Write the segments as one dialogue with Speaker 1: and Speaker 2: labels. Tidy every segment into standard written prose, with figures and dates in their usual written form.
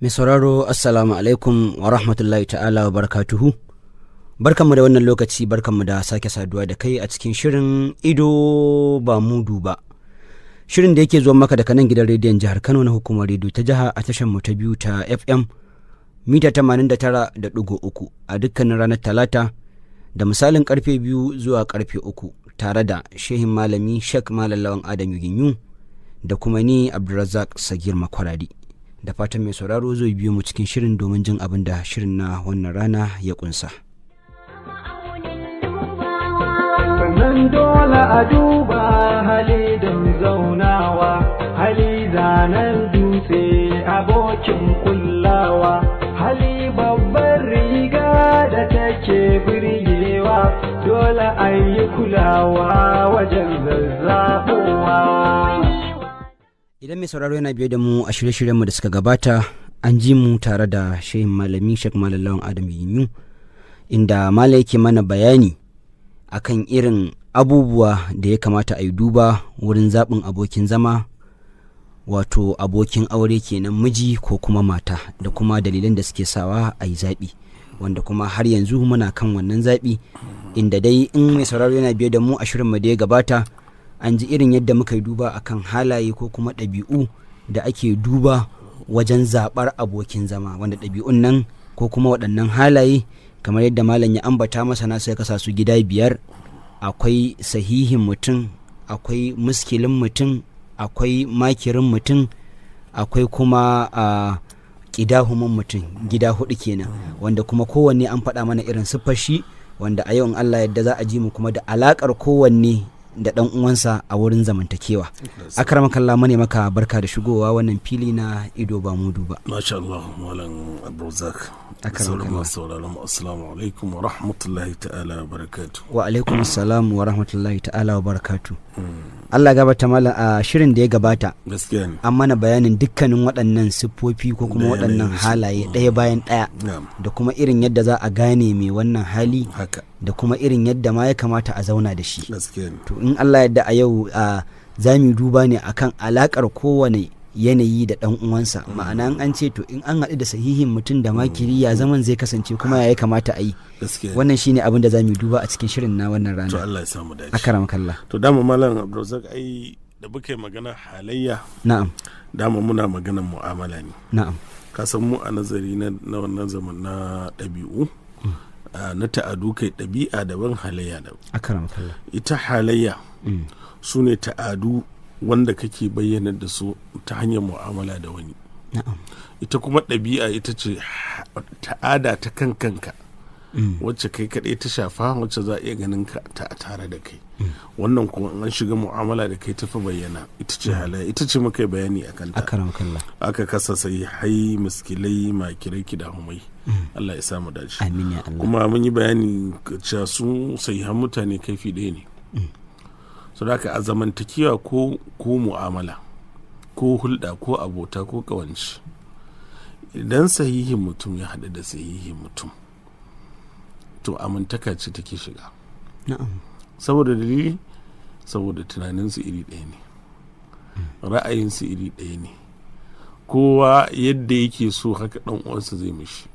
Speaker 1: Mai sauraro assalamu alaikum wa rahmatullahi ta'ala wa barakatuhu. Barkanmu da wannan lokaci, barkanmu da sake saduwa da kai a cikin shirin ido ba mudu ba. Shirin da yake zuwa maka daga nan gidan rediyon jihar Kano na hukumar rediyo ta jiha a tashar mu ta biyu ta FM mita 89.3 a dukkanin ranar Talata da misalin karfe 2 zuwa karfe 3 tare da shehin malami Sheikh Malam Lawan Adam Yuginyu da kuma ni Abdulrazak Sagir Makwaradi. Da fatan mai sauraro zai biyo mu cikin shirin domin jin abin da shirin na wannan rana ya kunsa.
Speaker 2: Sannan dole a duba hali don zaunawa, hali zanen dutse abokin kullawa, hali babbar riga da take birgewa, dole a yi kulawa wajen zazzabowa.
Speaker 1: Idan mai sauraro yana biye da mu a shirye-shiryenmu da suka gabata, an ji mu tare da shehin malami Sheikh Malam Lawan Adam Yuginyu, inda Malam yake mana bayani akan irin abubuwa da ya kamata a yi duba wurin zaɓin abokin zama, wato abokin aure kenan miji ko kuma mata, da kuma dalilan da suke sawa a yi zaɓi, wanda kuma har yanzu muna kan wannan zaɓi, inda dai in mai sauraro yana biye da mu a shirinmu da ya gabata, an ji irin yadda muka yi duba akan halaye ko kuma ɗabi'u da ake duba wajen zaɓar abokin zama, wanda ɗabi'un nan ko kuma waɗannan halaye kamar yadda malam ya ambata masana sai kasa su gida 5. Akwai sahihin mutum, akwai miskilin mutum, akwai makirin mutum, akwai kuma Kidawumin mutum, gida 4 kenan, wanda kuma kowanne an faɗa mana irin siffar shi, wanda a yau in Allah yadda za a ji mu kuma da alakar kowanne da ɗan uwansa a wurin zamantakewa. Akramakallah, mune maka barka da shigowa wannan fili na ido ba mudu ba.
Speaker 3: Masha Allah, Malam Abdulrazak. Assalamu alaikum wa rahmatullahi ta'ala wa barakatuh.
Speaker 1: Wa alaikum assalam wa rahmatullahi ta'ala wa barakatuh. Allah gabata malam, a shirin da ya gabata
Speaker 3: gaskiya ne
Speaker 1: an mana bayanin dukkanin waɗannan siffofi ko kuma waɗannan halaye ɗaya bayan ɗaya, da kuma irin yadda za a gane mai wannan hali
Speaker 3: haka,
Speaker 1: da kuma irin yadda ma ya kamata a zauna da shi.
Speaker 3: gaskiya ne.
Speaker 1: To in Allah yadda a yau za mu duba ne akan alakar kowane yanayi da ɗan uwansa, ma'ana an ce to in an haɗu da sahihin mutum da makiri ya zaman zai kasance kuma ya kamata a yi. Wannan shine abin da za mu duba a cikin shirin na wannan rana.
Speaker 3: To Allah ya samu dace.
Speaker 1: Akramakallah.
Speaker 3: To dama Malam Abdulrazak, ai da muke magana halayya,
Speaker 1: Na'am.
Speaker 3: dama muna maganar mu'amala ne.
Speaker 1: Na'am.
Speaker 3: Ka san mu a nazari na wannan zaman na ɗabi'u, na ta'adu, kai ɗabi'a daban halayya daban.
Speaker 1: Akramakallah.
Speaker 3: Ita halayya su ne ta'adu wanda kake bayyanar da su ta hanyar mu'amala da wani.
Speaker 1: Na'am.
Speaker 3: Ita kuma ɗabi'a ita ce ta'ada ta kanka, wacce kai kaɗai ta shafa, wacce za a iya ganin ka ta tare da kai. Wannan kuma an shiga mu'amala da kai tafi bayyana, ita ce halayya, ita ce muka yi bayani a kanta.
Speaker 1: Akramakallah.
Speaker 3: Aka kasa sahihai, miskilai, makirai, kidahumai. Allah ya samu dace.
Speaker 1: Amin ya Allah.
Speaker 3: Kuma mun yi bayani cewa su sahihan mutane kaifi ɗaya ne. So da a zamantakewa ko mu'amala ko hulɗa ko abota ko ƙawanci, idan sahihin mutum ya haɗu da sahihin mutum, to amintaka ce take shiga.
Speaker 1: Na'am.
Speaker 3: Saboda dalili, saboda tunaninsu iri ɗaya ne, ra'ayinsu iri ɗaya ne, kowa yadda yake so haka ɗan uwansa zai mishi.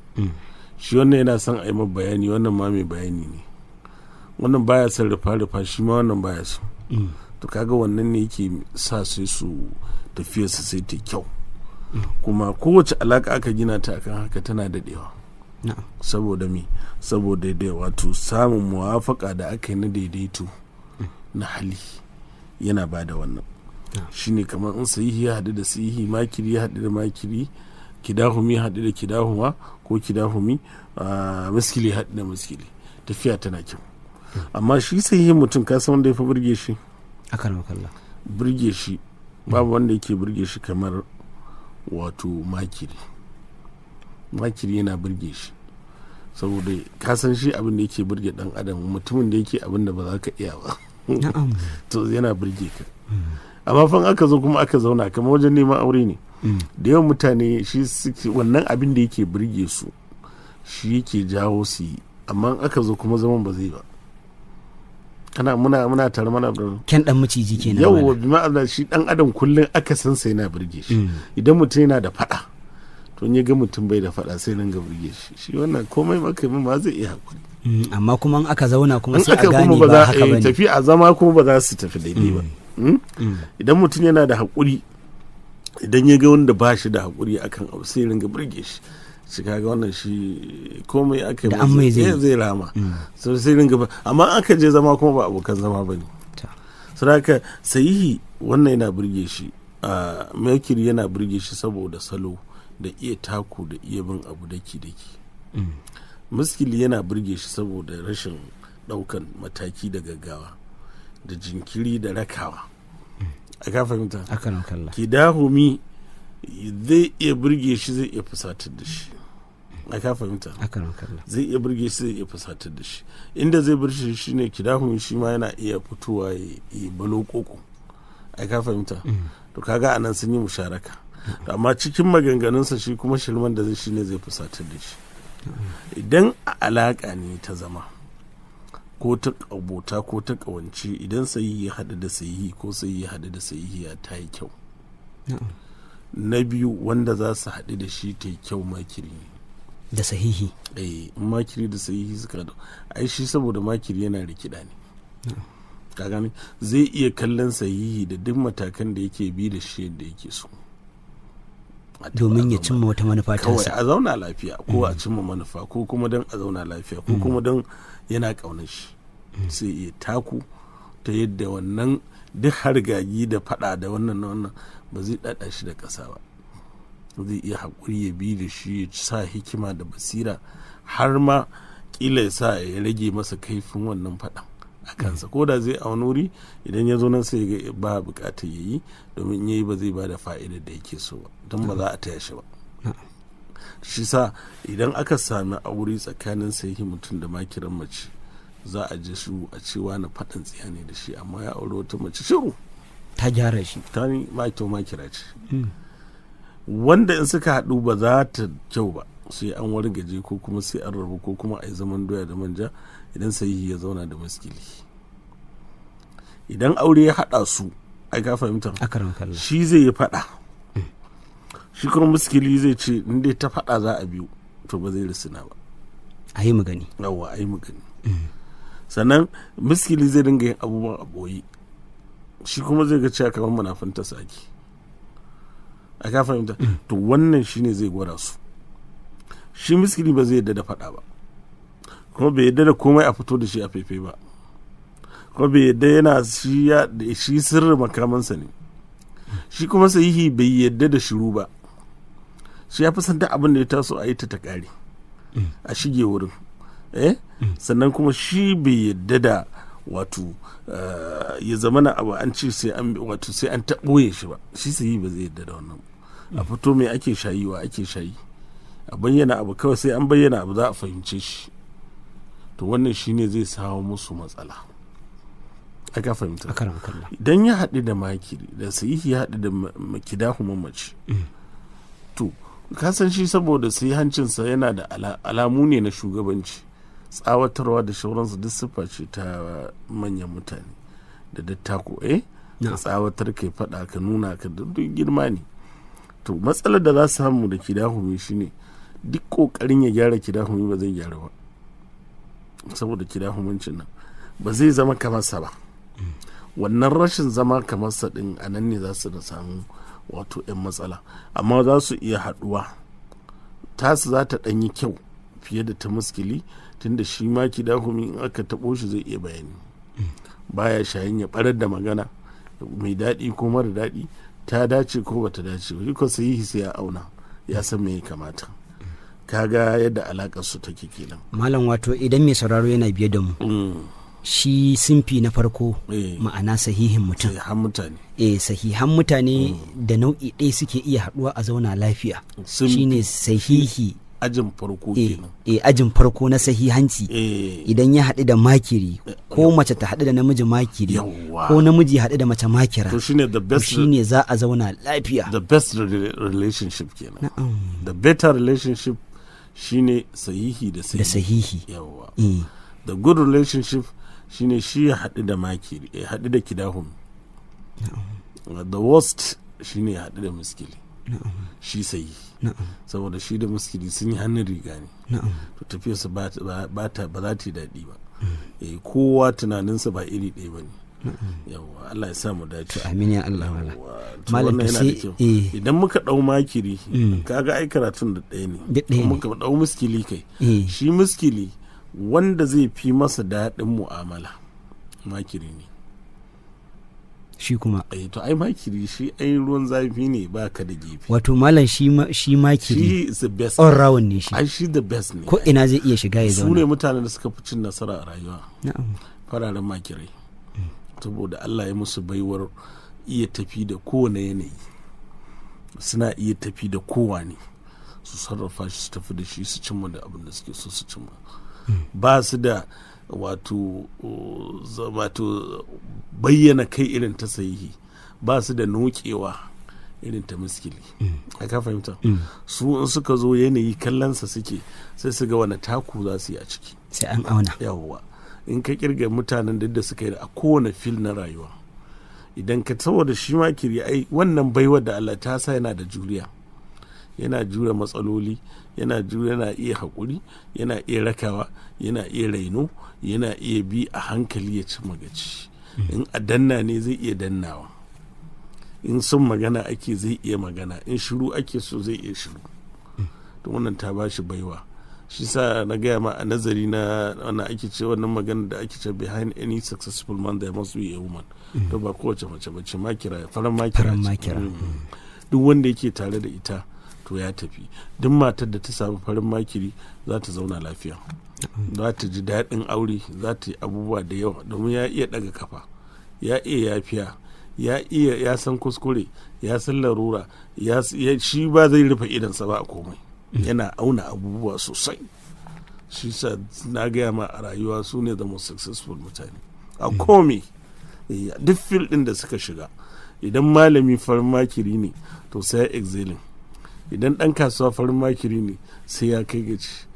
Speaker 3: Shi wannan yana son a yi masa bayani, wannan ma mai bayani ne, wannan baya son rufa shi ma wannan baya so. To kaga wannan ne yake sa sai su tafiyarsa sai ta kyau. Kuma kowace alaka aka gina ta akan haka tana daɗewa. Saboda me? Saboda da wato samun muwafaka da aka yi na daidaito na hali yana ba da wannan. Shine kamar in sahihi ya haɗu da sahihi, makiri ya haɗu da makiri, kidahumi ya haɗu da kidahuma ko kidahumi, miskili ya haɗu da miskili, tafiya tana kyau. Amma shi sahihin mutum, ka san wanda ya fi burge shi?
Speaker 1: Akramakallah.
Speaker 3: Burge shi babu wanda yake burge shi kamar wato makiri. Makiri yana burge shi saboda ka san shi abin da yake burge dan adam, mutumin da yake abin da ba za ka iya ba. To yana burge ka. Amma fan aka zo kuma aka zauna kamar wajen neman aure ne, da yawan mutane shi wannan abin da yake burge su shi yake jawo su yi, amma aka zo kuma zaman ba zai ba. kana muna tare mana da
Speaker 1: ken dan maciji kenan.
Speaker 3: Yawwa bi ma'ana shi dan adam kullun aka san sai yana burge shi. Idan mutum yana da fada to in ya ga mutum bai da faɗa sai ringa burge shi wannan komai maka yi ma zai iya hakuri.
Speaker 1: Amma kuma in aka zauna kuma sai a
Speaker 3: aka
Speaker 1: gane
Speaker 3: kuma
Speaker 1: ba haka bane.
Speaker 3: tafi a zama kuma ba za su tafi daidai ba. Idan mutum yana da hakuri, idan ya ga wanda ba shi da hakuri akan abu sai ringa burge shi kaga wannan shi komai aka yi zai rama sai ringa amma aka je zama kuma ba abokan zama bane. Saboda sahihi wannan yana burge shi, Makiri yana burge shi saboda salo da iya taku da iya bin abu daki-daki. Miskili yana burge shi saboda rashin daukan mataki da gaggawa da jinkiri da rakawa. A ka fahimta? Kidahumi zai iya burge shi, zai iya fusatar da shi. A ka fahimta? Zai iya burge shi, zai iya fusatar da shi. Inda zai burge shi ne kidahumi shi ma yana iya fitowa ya balo koko. A ka fahimta? To kaga anan sun yi musharaka. Amma cikin maganganunsa shi kuma shirman da zai shi ne zai fusatar da shi. Idan a alaka ne ta zama ko ta abota ko ta kawance, idan sahihi ya haɗu da sahihi ko sahihi ya haɗu da sahihi ya ta yi kyau. Na biyu wanda za su haɗu da shi ta yi kyau makiri
Speaker 1: da sahihi.
Speaker 3: Makiri da sahihi suka da ai shi saboda makiri yana rikida ne. Ka gani zai iya kallon sahihi da duk matakan da yake bi da shi yadda yake so
Speaker 1: domin ya cimma wata manufa ta
Speaker 3: kawai a zauna lafiya ko a cimma manufa ko kuma don a zauna lafiya ko kuma don yana ƙaunar shi sai iya taku ta yadda wannan duk hargagi da fada da wannan ba zai ɗaɗa shi da ƙasa ba. Zai iya haƙuri ya bi da shi ya sa hikima da basira har ma ƙila ya sa ya rage masa kaifin wannan faɗan a kansa, ko da zai a wani wuri idan ya zo nan sai ga ba buƙatar ya yi domin ya yi ba zai ba da fa'idar da yake so ba don ba za a taya shi ba. Shi sa idan aka sami aure tsakanin sahihin mutum da makirin mace za a ji shiru a cewa na faɗan tsiya ne da shi, amma ya aure wata mace shiru
Speaker 1: ta gyara shi
Speaker 3: ta ni makira ce. Wanda in suka haɗu ba za ta kyau ba sai an wargaje ko kuma sai an rabu ko kuma a yi zaman doya da manja idan sahihi ya zauna da miskili. Idan aure ya haɗa su ai ka fahimta shi zai yi faɗa, shi kuma miskili zai ce in dai ta faɗa za a biyu to ba zai risina ba,
Speaker 1: a yi magani
Speaker 3: yawa a yi magani. Sannan miskili zai dinga yin abubuwan a ɓoye, shi kuma zai ga cewa kamar munafunta saki. A ka fahimta to wannan shine zai gwada su. Shi miskili ba zai yadda da faɗa ba, kuma bai yadda da komai a fito da shi a fefe ba, kuma bai yadda yana shi sirri makamansa ne. Shi kuma sahihi bai yadda da shiru ba, shi ya fi san duk abin da ya taso a yi ta ƙare a shige wurin. Sannan kuma shi bai yadda da wato ya zama na abu an ce sai an taɓoye shi ba, shi sahihi ba zai yadda da wannan. A fito mai ake shayiwa ake shayi, a bayyana abu kawai sai an bayyana abu za a fahimce shi. To wannan shine zai sawo musu matsala. Aka fahimta. Idan ya haɗu da makiri da sahihi ya haɗu da kidahumin mace, to kasan shi saboda sai hancinsa yana da alamu ne na shugabanci, tsawatarwa da shauransu duk siffa ce ta manyan mutane da dattako da tsawatar kai faɗa ka nuna ka duk girma ne. To matsalar da za su samu da kidahumi shine duk kokarin ya gyara kidahumi ba zai gyara ba, saboda kidahumancin nan ba zai zama kamar sa ba. Wannan rashin zama kamar sa din a nan ne za su da samu wato 'yan matsala, amma za su iya haɗuwa, tasu za ta ɗanyi kyau fiye da ta muskili, tunda shi ma kidahumi in aka taɓo shi zai iya bayani, baya shayin ya ɓarar da magana mai daɗi ko mara daɗi, ta dace ko bata dace ba. Ko sahihi sai ya auna ya san me ya kamata. Kaga yadda alakar su take kenan. Malam,
Speaker 1: wato idan mai sauraro yana biye da mu, shi simfi na farko ma'ana sahihin mutum,
Speaker 3: sahihan mutane
Speaker 1: sahihan mutane da nau'i ɗaya suke iya haɗuwa a zauna lafiya, shine sahihi
Speaker 3: ajin farko kenan.
Speaker 1: Ajin farko na sahihanci. Idan ya haɗu da makiri ko mace ta haɗu da namiji makiri ko namiji ya haɗu da mace makira,
Speaker 3: to shine the best,
Speaker 1: shine za a zauna lafiya.
Speaker 3: The best relationship kenan. The better relationship shine sahihi da sahihi. Yawa. The good relationship shine shi ya haɗu da makiri, ya haɗu da kidahun. The worst shine ya haɗu da miskili. shi sayi saboda shi da muskili sun yi hannun riga ne to tafiyarsa ba za ta yi daɗi ba kowa tunaninsa ba iri ɗaya ba ne yawwa Allah ya sa mu dace
Speaker 1: amin ya Allah wala
Speaker 3: malam sai idan muka dau makiri kaga ai karatun da ɗaya ne muka dau muskili kai shi muskili wanda zai fi masa daɗin mu'amala makiri ne
Speaker 1: shi kuma
Speaker 3: to ai makiri shi ai ruwan zafi ne ba ka da gefe
Speaker 1: wato malam shi makiri
Speaker 3: shi is the best
Speaker 1: all round ne shi
Speaker 3: ai shi the best ne
Speaker 1: ko ina zai iya shiga ya zauna
Speaker 3: su ne mutanen da suka fi cin nasara a rayuwa fararen makirai saboda Allah ya musu baiwar iya tafi da kowane yanayi suna iya tafi da kowane su sarrafa shi su tafi da shi su cimma da abin da suke so su cimma ba su da wato bayyana kai irin ta sahihi ba su da nokewa irin ta muskili ka fahimta su in suka zo yanayi kallonsa suke sai su ga wani taku za su yi a ciki
Speaker 1: sai an auna
Speaker 3: yawwa in ka kirga mutanen da suka yi a kowane fil na rayuwa idan ka saboda shi makiri ai wannan baiwar da Allah ta sa yana da juriya yana jure matsaloli yana iya haƙuri yana iya rakawa yana iya raino yana iya bi a hankali ya ci magaci in a danna ne zai iya dannawa in sun magana ake zai iya magana in shiru ake so zai iya shiru to wannan ta ba shi baiwa shi sa na gaya ma a nazari na wannan ake ce wannan magana da ake ce behind any successful man there must be a woman to ba kowace mace bace makira faran makira duk wanda yake tare da ita to ya tafi duk matar da ta samu farin makiri za ta zauna lafiya za ta ji daɗin aure za ta yi abubuwa da yawa domin ya iya ɗaga kafa ya iya yafiya ya san kuskure ya san larura shi ba zai rufe idansa ba a komai yana auna abubuwa sosai shi sa na gaya ma a rayuwa su ne the most successful mutane a komai duk fil ɗin da suka shiga idan malami farin makiri ne to sai ya excelling idan ɗan kasuwa farin makiri ne sai ya kai gaci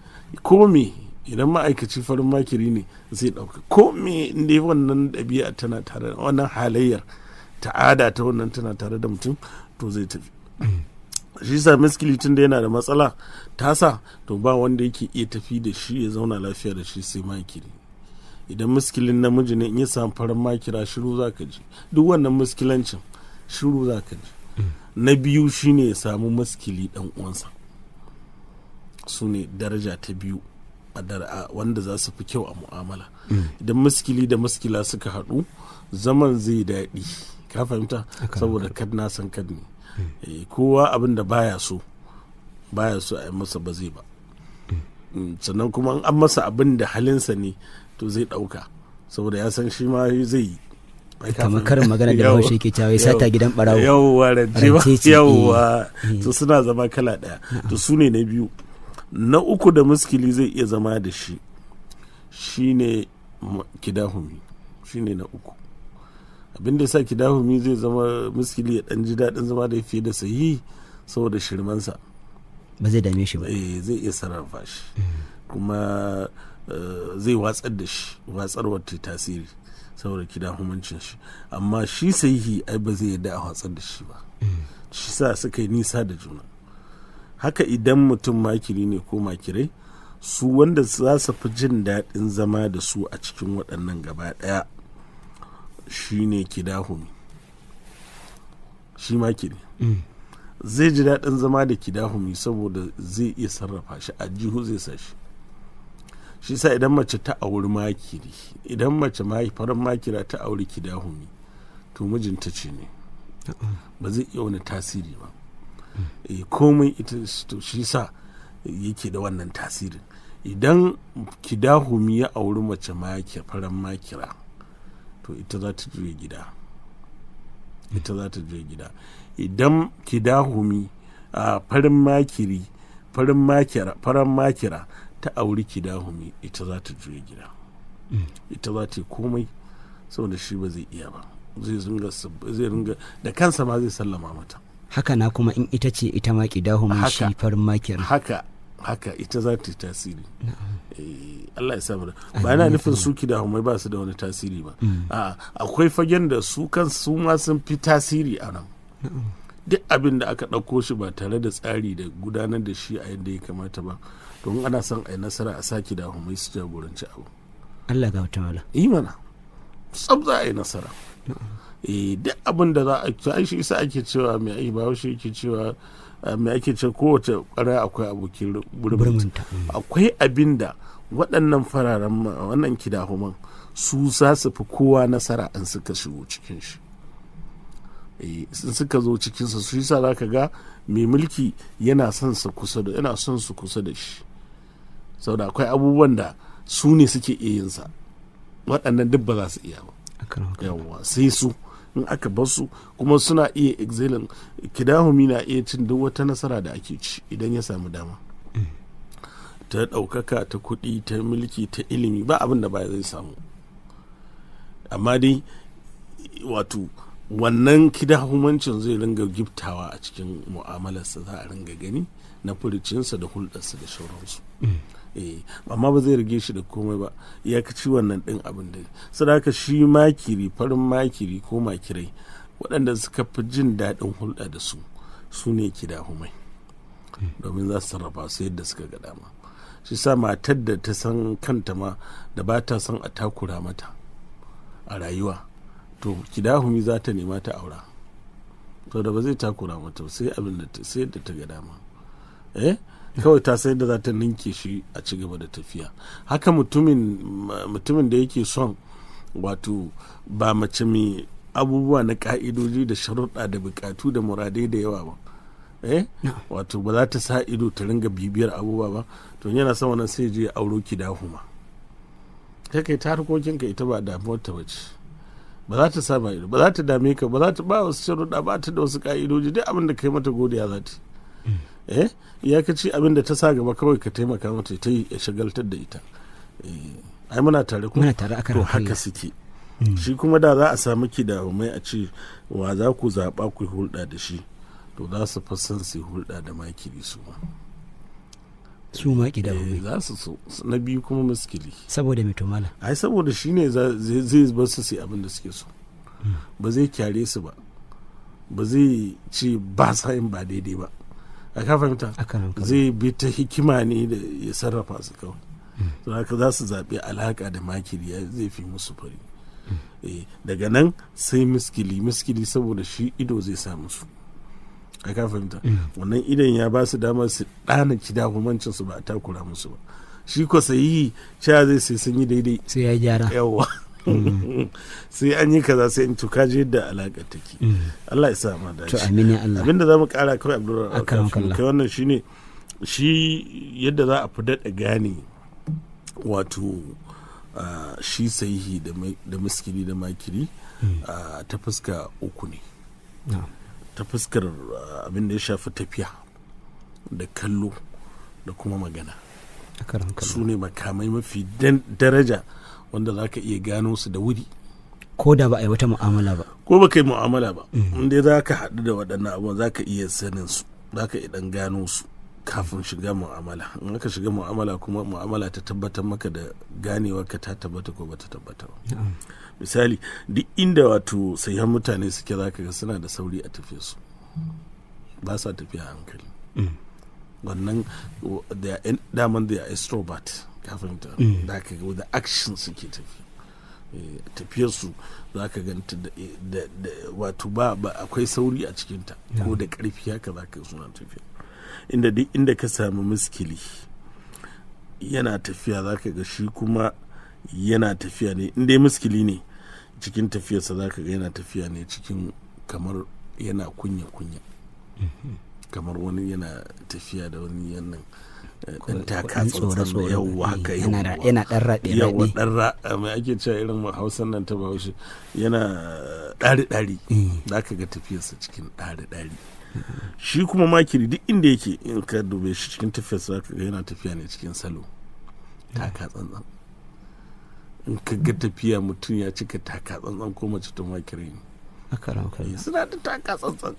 Speaker 3: ko me idan ma'aikaci farin makiri ne zai ɗauka ko me inda wannan ɗabi'a tana tare da wannan halayyar ta'ada ta wannan tana tare da mutum to zai tafi shi sa miskili tun da yana da matsala tasa to ba wanda yake iya tafi da shi ya zauna lafiya da shi sai makiri idan miskilin namiji ne in ya samu farin makira shiru za ka ji duk wannan miskilancin shiru za ka ji na biyu shine ya samu maskili dan uwansa su ne daraja ta biyu a wanda za su fi kyau a mu'amala idan maskili da maskila suka haɗu zaman zai daɗi ka fahimta saboda kad na san kad ne kowa abin da baya so a yi masa ba zai ba sannan kuma an masa abin da halinsa ne to zai ɗauka saboda ya san shi ma zai yi
Speaker 1: kamar karin magana da bahaushe ke cewa sata gidan barawo
Speaker 3: yawwa to suna zama kala daya to su ne na biyu na uku da muskili zai iya zama da shi shine kidahumi shine na uku abinda sa kidahumi zai zama muskili ya dan ji daɗin zama da fiye da sahihi saboda shirmansa
Speaker 1: ba zai dame shi ba
Speaker 3: zai iya sarrafa shi kuma zai watsar da shi watsarwar ta tasiri saboda kidahumancin shi amma shi sahihi ai ba zai yadda a watsar da shi ba shi sa suka yi nisa da juna haka idan mutum makiri ne ko makirai su wanda za su fi jin daɗin zama da su a cikin waɗannan gaba ɗaya shi ne kidahumi shi makiri zai ji daɗin zama da kidahumi saboda zai iya sarrafa shi a jihu zai sa shi sa idan mace ta auri makiri idan mace farin makira ta auri kidahumi to mijinta ce ne ba zai iya wani tasiri ba komai ita to shi sa yake da wannan tasirin idan kidahumi ya auri mace farin makira to ita za ta juya gida idan kidahumi a farin makira ta auri kidahumi ita za ta juya gida ita za ta yi komai saboda shi ba zai iya ba zai ringa da kansa ma zai sallama mata
Speaker 1: haka na kuma in ita ce ita ma kidahumi shi farin makira
Speaker 3: haka ita za ta yi tasiri Allah ya samu ba yana nufin su kidahumai ba su da wani tasiri ba akwai fagen da su kan su ma sun fi tasiri a nan duk abin da aka ɗauko shi ba tare da tsari da gudanar da shi a yadda ya kamata ba, don ana son a yi nasara a saki da humai su jagoranci abu.
Speaker 1: Allah ga wata mala.
Speaker 3: Mana tsab za a yi nasara. Duk abin da za a yi shi isa ake cewa mai aiki ba shi yake cewa mai ake ce kowace ƙwara akwai abokin burminta. Akwai abin da waɗannan fararen wannan kidahuman su za su fi kowa nasara an suka shigo cikin shi. Suka zo cikinsa su yi sa za ka ga mai mulki yana son su kusa da shi, saboda akwai abubuwan da su ne suke iya yin sa, waɗannan duk ba za su iya ba. Yawwa sai su in aka bar su kuma suna iya exilin. Kidahumi na iya cin duk wata nasara da ake ci idan ya samu dama, ta ɗaukaka, ta kuɗi, ta mulki, ta ilimi, ba abin da ba zai samu. Amma dai wato wannan kidahumancin zai ringa giftawa a cikin mu'amalarsa, za a ringa gani na furicinsa da hulɗarsa da sauransu. Amma ba zai rage shi da komai ba, iyakaci wannan ɗin abin da sadaka shi makiri, farin makiri ko makirai waɗanda suka fi jin daɗin hulɗa da su ne kidahumai, domin za su sarrafa su yadda suka ga dama. Shi sa matar da ta san kanta ma da ba ta son a takura mata a rayuwa, to kidahumi za ta nema ta aura, to da ba zai takura mata sai abin da sai yadda ta ga dama. Kawai ta sai da za ta ninke shi a ci gaba da tafiya. Haka mutumin da yake son wato ba mace mai abubuwa na ka'idoji da sharuɗa da bukatu da muradai da yawa ba, wato ba za ta sa ido ta ringa bibiyar abubuwa ba, to yana son wannan sai je auro kidahuma. Kai ta harkokinka ita ba damuwar ta bace, ba za ta sa ba ido, ba za ta dame ka, ba za ta ba wasu sharuɗa, ba ta da wasu ka'idoji, duk abin da kai mata godiya za ta iyakaci abin da ta sa gaba kawai ka taimaka mata ta yi ya shagaltar da ita. Ai muna tare ko to haka suke. Shi kuma da za a samu kidahumai a ce wa za ku zaɓa ku hulɗa da shi, to za su fasan su hulɗa da makiri su ma kidahumai za su so. Na biyu kuma miskili, saboda mai tumala saboda shi ne zai bar su sai abin da suke so, ba zai kyare su ba, ba zai ce ba sa yin ba daidai ba, a ka fahimta, zai bi ta hikima ne da ya sarrafa su kawai. don haka za su zaɓi alaƙa da makiri, zai fi musu fari. Daga nan sai miskili saboda shi ido zai sa musu, a ka fahimta, wannan idon ya ba su damar su ɗana kidahumancin su ba a takura musu ba. Shi ko sahihi cewa zai sai sun yi daidai, sai ya gyara yawa sai an yi kaza sai in tuka je yadda alaƙa take. Allah ya sa ma dace. To amin ya Allah. Abinda zamu ƙara kawai Abdulrahman kai wannan shine shi yadda za a fi daɗa gane wato shi sahihi da miskili da makiri ta fuska uku ne. Ta fuskar abin da ya shafi tafiya da kallo da kuma magana. Su ne makamai mafi daraja wanda za ka iya gano su da wuri, ko da ba a yi wata mu'amala ba, ko ba ka yi mu'amala ba, inda za ka haɗu da waɗannan abubuwan za ka iya sanin su, za ka iya ɗan gano su kafin shiga mu'amala. In aka shiga mu'amala kuma mu'amala ta tabbatar maka da ganewa ka ta tabbata ko ba ta tabbata ba. Misali, duk inda wato sahihan mutane suke za ka ga suna da sauri a tafiya su, ba sa tafiya a hankali. Wannan daman da ya extrovert, ka fahimta, da ka ga da action suke tafiyarsu za ka ganta da wato ba akwai sauri a cikinta, ko da ƙarfi haka za ka suna tafiya. Inda ka samu miskili yana tafiya za ka ga shi kuma yana tafiya ne, inda miskili ne cikin tafiyarsa za ka ga yana tafiya ne cikin kamar yana kunya-kunya, kamar wani yana tafiya da wani yannan ɗan taka tsantsan, yawwa haka, yana ɗan raɗe, yawwa ɗan mai ake cewa irin hausan nan ta bahaushe, yana ɗari-ɗari, za ka ga tafiyarsa cikin ɗari-ɗari. Shi kuma makiri duk inda yake in ka dube shi cikin tafiyarsa za ka ga yana tafiya ne cikin salo, taka tsantsan. In ka ga tafiya mutum ya cika taka tsantsan ko mace ta makiri ne, suna da taka tsantsan.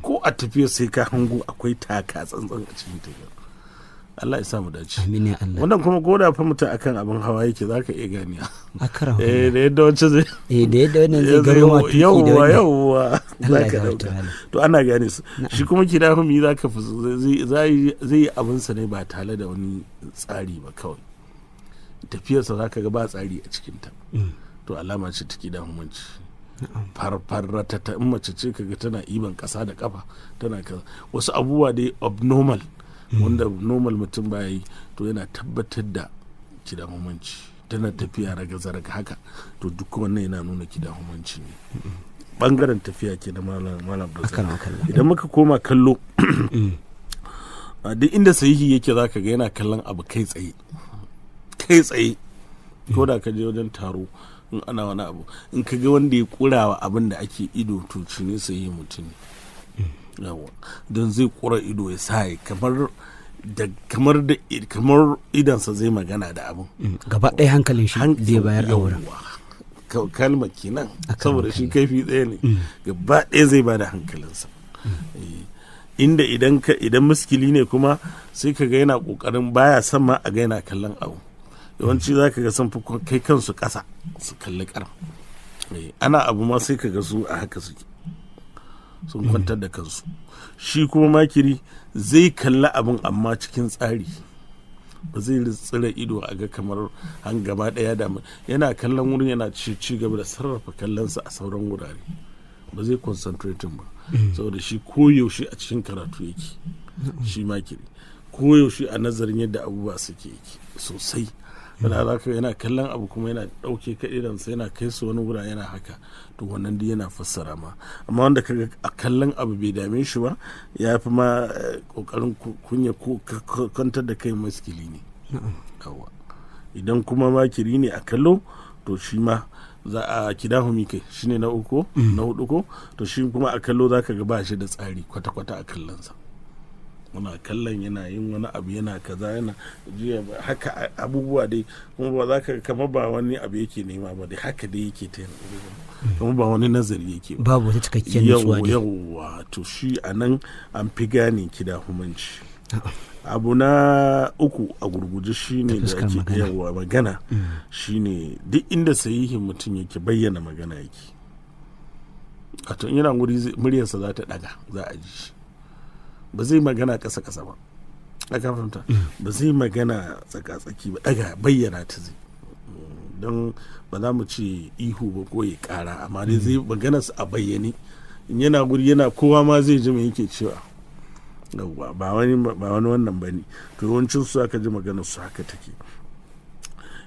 Speaker 3: Ko a tafiya sai ka hango akwai taka tsantsan a cikin tafiya. Allah ya sa mu dace.
Speaker 1: Amin ya Allah.
Speaker 3: Wannan kuma ko da fa mutum akan abin hawa yake zaka iya gani.
Speaker 1: Akara.
Speaker 3: Da yadda wacce zai.
Speaker 1: Da yadda wannan zai garo ma tuki da wannan.
Speaker 3: Yawwa. Zaka dauka. To ana gane su. Shi kuma kidahumi zaka zai yi abin sa ne ba tare da wani tsari ba kawai. Tafiyarsa zaka ga ba tsari a cikin ta. To alama ce ta kidahumanci. Farfarrata ta in mace ce kaga tana iban kasa da kafa tana kaza wasu abubuwa dai abnormal wanda normal mutum baya yi to yana tabbatar da kidahumanci. Tana tafiya raga-zaraga haka to duk wannan yana nuna kidahumanci ne. Bangaren tafiya ke da malam idan muka koma kallo duk inda sahihi yake zaka ga yana kallon abu kai tsaye ko da ka je wajen taro in ana wani abu in ka ga wanda ya kurawa abin da ake ido to ci ne sahihin mutum yawa don zai kura ido ya sa kamar idansa zai magana da abin
Speaker 1: gaba ɗaya hankalin shi zai bayar a wurin
Speaker 3: kalmar kenan saboda shi kaifi ɗaya ne gaba ɗaya zai ba da hankalinsa inda idan muskili ne kuma sai ka ga yana ƙoƙarin baya son ma a ga yana kallon abu yawanci za ka ga sun fi kai kansu ƙasa su kalli ƙaran ana abu ma sai ka ga su a haka suke sun kwantar da kansu. Shi kuma makiri zai kalli abin amma cikin tsari ba zai tsira ido a ga kamar an gaba ɗaya da yana kallon wurin yana ci gaba da sarrafa kallonsa a sauran wurare ba zai concentrating ba saboda shi koyaushe a cikin karatu yake shi makiri koyaushe a nazarin yadda abubuwa suke yake sosai yana kallon abu kuma yana ɗauke kaɗiransa yana kai su wani wura yana haka to wannan duk yana fassara ma amma wanda kaga a kallon abu bai dame shi ba ya fi ma ƙoƙarin kunya ko kwantar da kai maskili ne idan kuma makiri ne a kallo to shi ma za a kidahumi kai shi ne na uku na hudu ko to shi kuma a kallo za ka ga ba shi da tsari kwata-kwata a kallonsa muna kallon yana yin wani abu yana kaza yana jiya haka abubuwa dai kuma ba za ka kama ba wani abu yake nema ba dai haka dai yake ta kuma ba wani nazari yake ba
Speaker 1: babu wata cikakken nutsuwa ne
Speaker 3: yawwa to shi a nan an fi gane kidahumanci abu na uku a gurguje shine da ake yawa magana shine duk inda sahihin mutum yake bayyana magana yake a to yana wuri muryarsa za ta daga za a ji shi ba zai magana kasa-kasa ba aka fahimta ba zai magana tsaka-tsaki ba daga bayyana ta zai don ba za mu ce ihu ba ko ya kara amma dai zai magana su a bayyane in yana guri yana kowa ma zai ji me yake cewa ba wani wannan bane to yawancin su aka ji maganar su haka take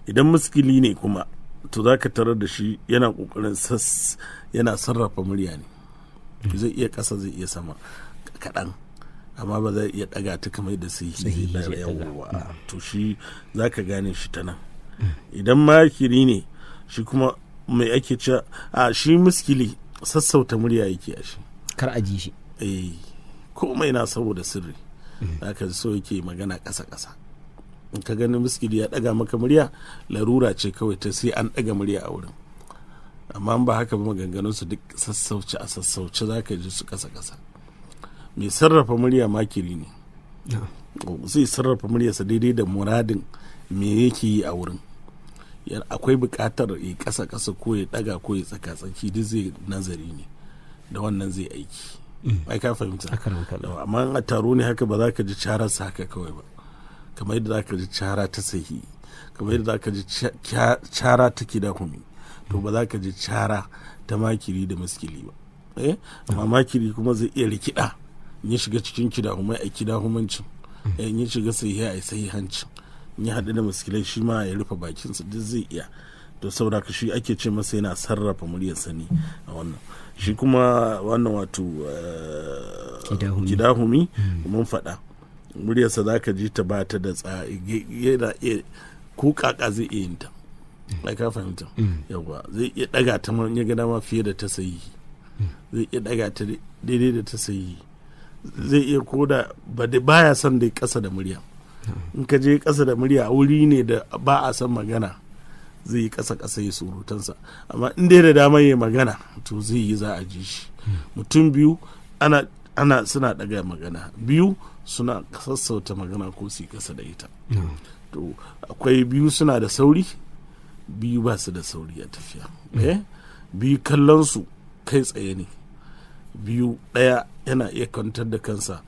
Speaker 3: idan muskili ne kuma to zaka tarar da shi yana kokarin yana sarrafa murya ne zai iya kasa zai iya sama kaɗan amma ba zai iya daga ta kamar da sai yawa to shi zaka gane shi ta nan idan makiri ne shi kuma mai ake cewa shi muskili sassauta murya yake a shi
Speaker 1: kar a ji shi
Speaker 3: komai na saboda sirri haka so yake magana ƙasa-ƙasa in ka gani muskili ya ɗaga maka murya larura ce kawai ta sai an ɗaga murya a wurin amma ba haka ba maganganun su duk sassauce a sassauce za ka ji su ƙasa-ƙasa mai sarrafa murya makiri ne zai sarrafa muryarsa daidai da muradin me yake yi a wurin akwai buƙatar ya ƙasa-ƙasa ko ya ɗaga ko ya tsaka-tsaki duk zai nazari ne da wannan zai aiki ai ka fahimta amma a taro ne haka ba za ka ji cararsa haka kawai ba kamar yadda za ka ji cara ta sahi kamar yadda za ka ji cara ta kidahumi to ba za ka ji cara ta makiri da muskili ba amma makiri kuma zai iya rikida in ya shiga cikin kidahumai a kidahumancin in ya shiga sahihi a sahihancin in ya haɗu da muskilai shi ma ya rufe bakinsa duk zai iya to saboda ka shi ake ce masa yana sarrafa muryarsa ne a wannan shi kuma wannan wato kidahumi mun faɗa muryarsa za ka ji ta ba ta da yana iya ko kaka zai iya yin ta ai ka fahimta yawa zai iya daga ta man ya gada ma fiye da ta sayi zai iya daga ta daidai da ta sayi zai iya koda baya son dai kasa da murya in ka je kasa da murya a wuri ne da ba a son magana zai yi kasa-kasa ya surutansa amma in dai da damar ya magana to zai yi za a ji shi mutum biyu suna daga magana, biyu suna sassauta magana ko su kasa da ita. To akwai biyu suna da sauri, biyu ba su da sauri a tafiya. Biyu kallon su kai tsaye ne, biyu ɗaya yana iya kwantar da kansa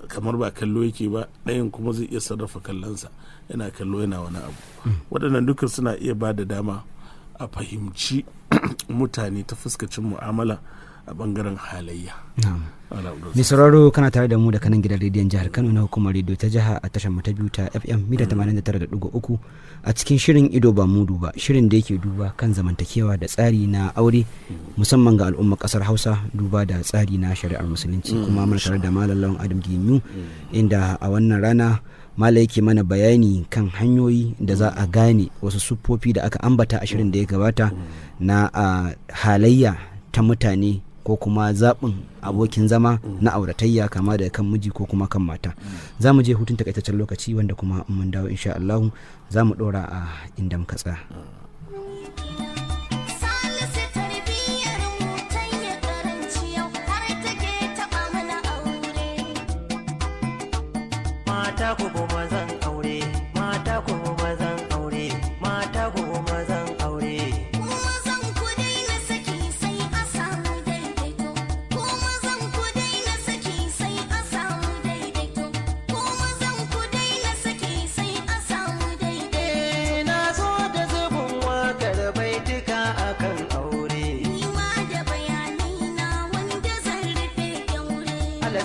Speaker 3: kamar ba kallo yake ba, ɗayan kuma zai iya sarrafa kallonsa, yana kallo yana wani abu. Waɗannan duka suna iya ba da dama a fahimci mutane ta fuskacin mu'amala a bangaren halayya.
Speaker 1: Mai sauraro kana tare da mu da kanan gidan rediyon jihar Kano na hukumar rediyo ta jiha a tashar ta biyu ta FM mita 89.3 a cikin shirin ido ba mudu ba, shirin da yake duba kan zamantakewa da tsari na aure musamman ga al'ummar kasar Hausa, duba da tsari na shari'ar musulunci. Kuma mun tare da Malam Lawan Adam Ginu, inda a wannan rana Malam yake mana bayani kan hanyoyi da za a gane wasu siffofi da aka ambata a shirin da ya gabata na halayya ta mutane ko kuma zaɓin abokin zama na auratayya, kama da kan miji ko kuma kan mata. Za mu je hutun takaitaccen lokaci, wanda kuma mun dawo insha Allah za mu ɗora a inda muka tsaya.
Speaker 4: Mata ku mazan aure, mata ku mazan aure, mata ku mazan aure.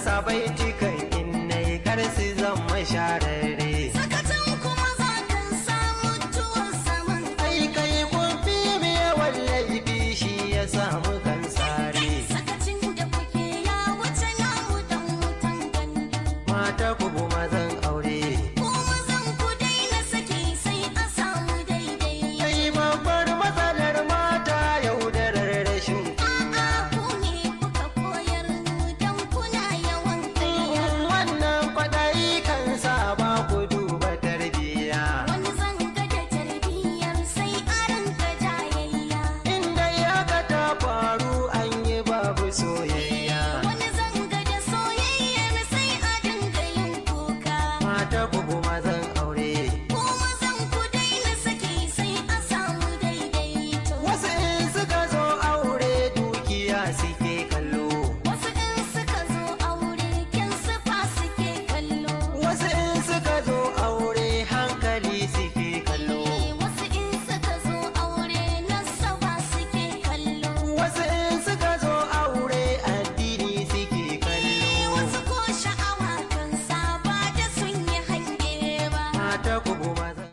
Speaker 4: Sabai cikin innai kar su zama shararre. Sakatan kuma za kan samu tuwon saman. Ai kai kun fi biye wallahi bishi ya samu kan sare. Sakacin da kuke ya wuce namu dan mutan gandu. Mata ku mazan aure. Ku mazan ku daina saki sai a samu daidai. Ai babbar matsalar mata yaudarar rashin kunya. A'a ku ne kuka koyar mu dan kuna yawan ƙarya. Wannan kwaɗayi kan sa ba ku duba tarbiyya. Wani zanga da tarbiyyar sai a ranka jayayya. Inda ya ka ta faru an yi babu soyayya. Wani zanga da soyayyar sai a dinga yin kuka. Mata ku mazan aure. Ku mazan ku daina saki sai a samu daidaito. Wasu in suka zo aure dukiya suke kallo. Wasu in suka zo aure kin sufa suke kallo. Wasu in suka zo aure hankali suke kallo. Wasu in suka zo aure nasaba suke kallo. Wasu in suka zo aure addini suke kallo. Wasu ko sha'awa kan saba da sun yi hange ba. Mata ku mazan.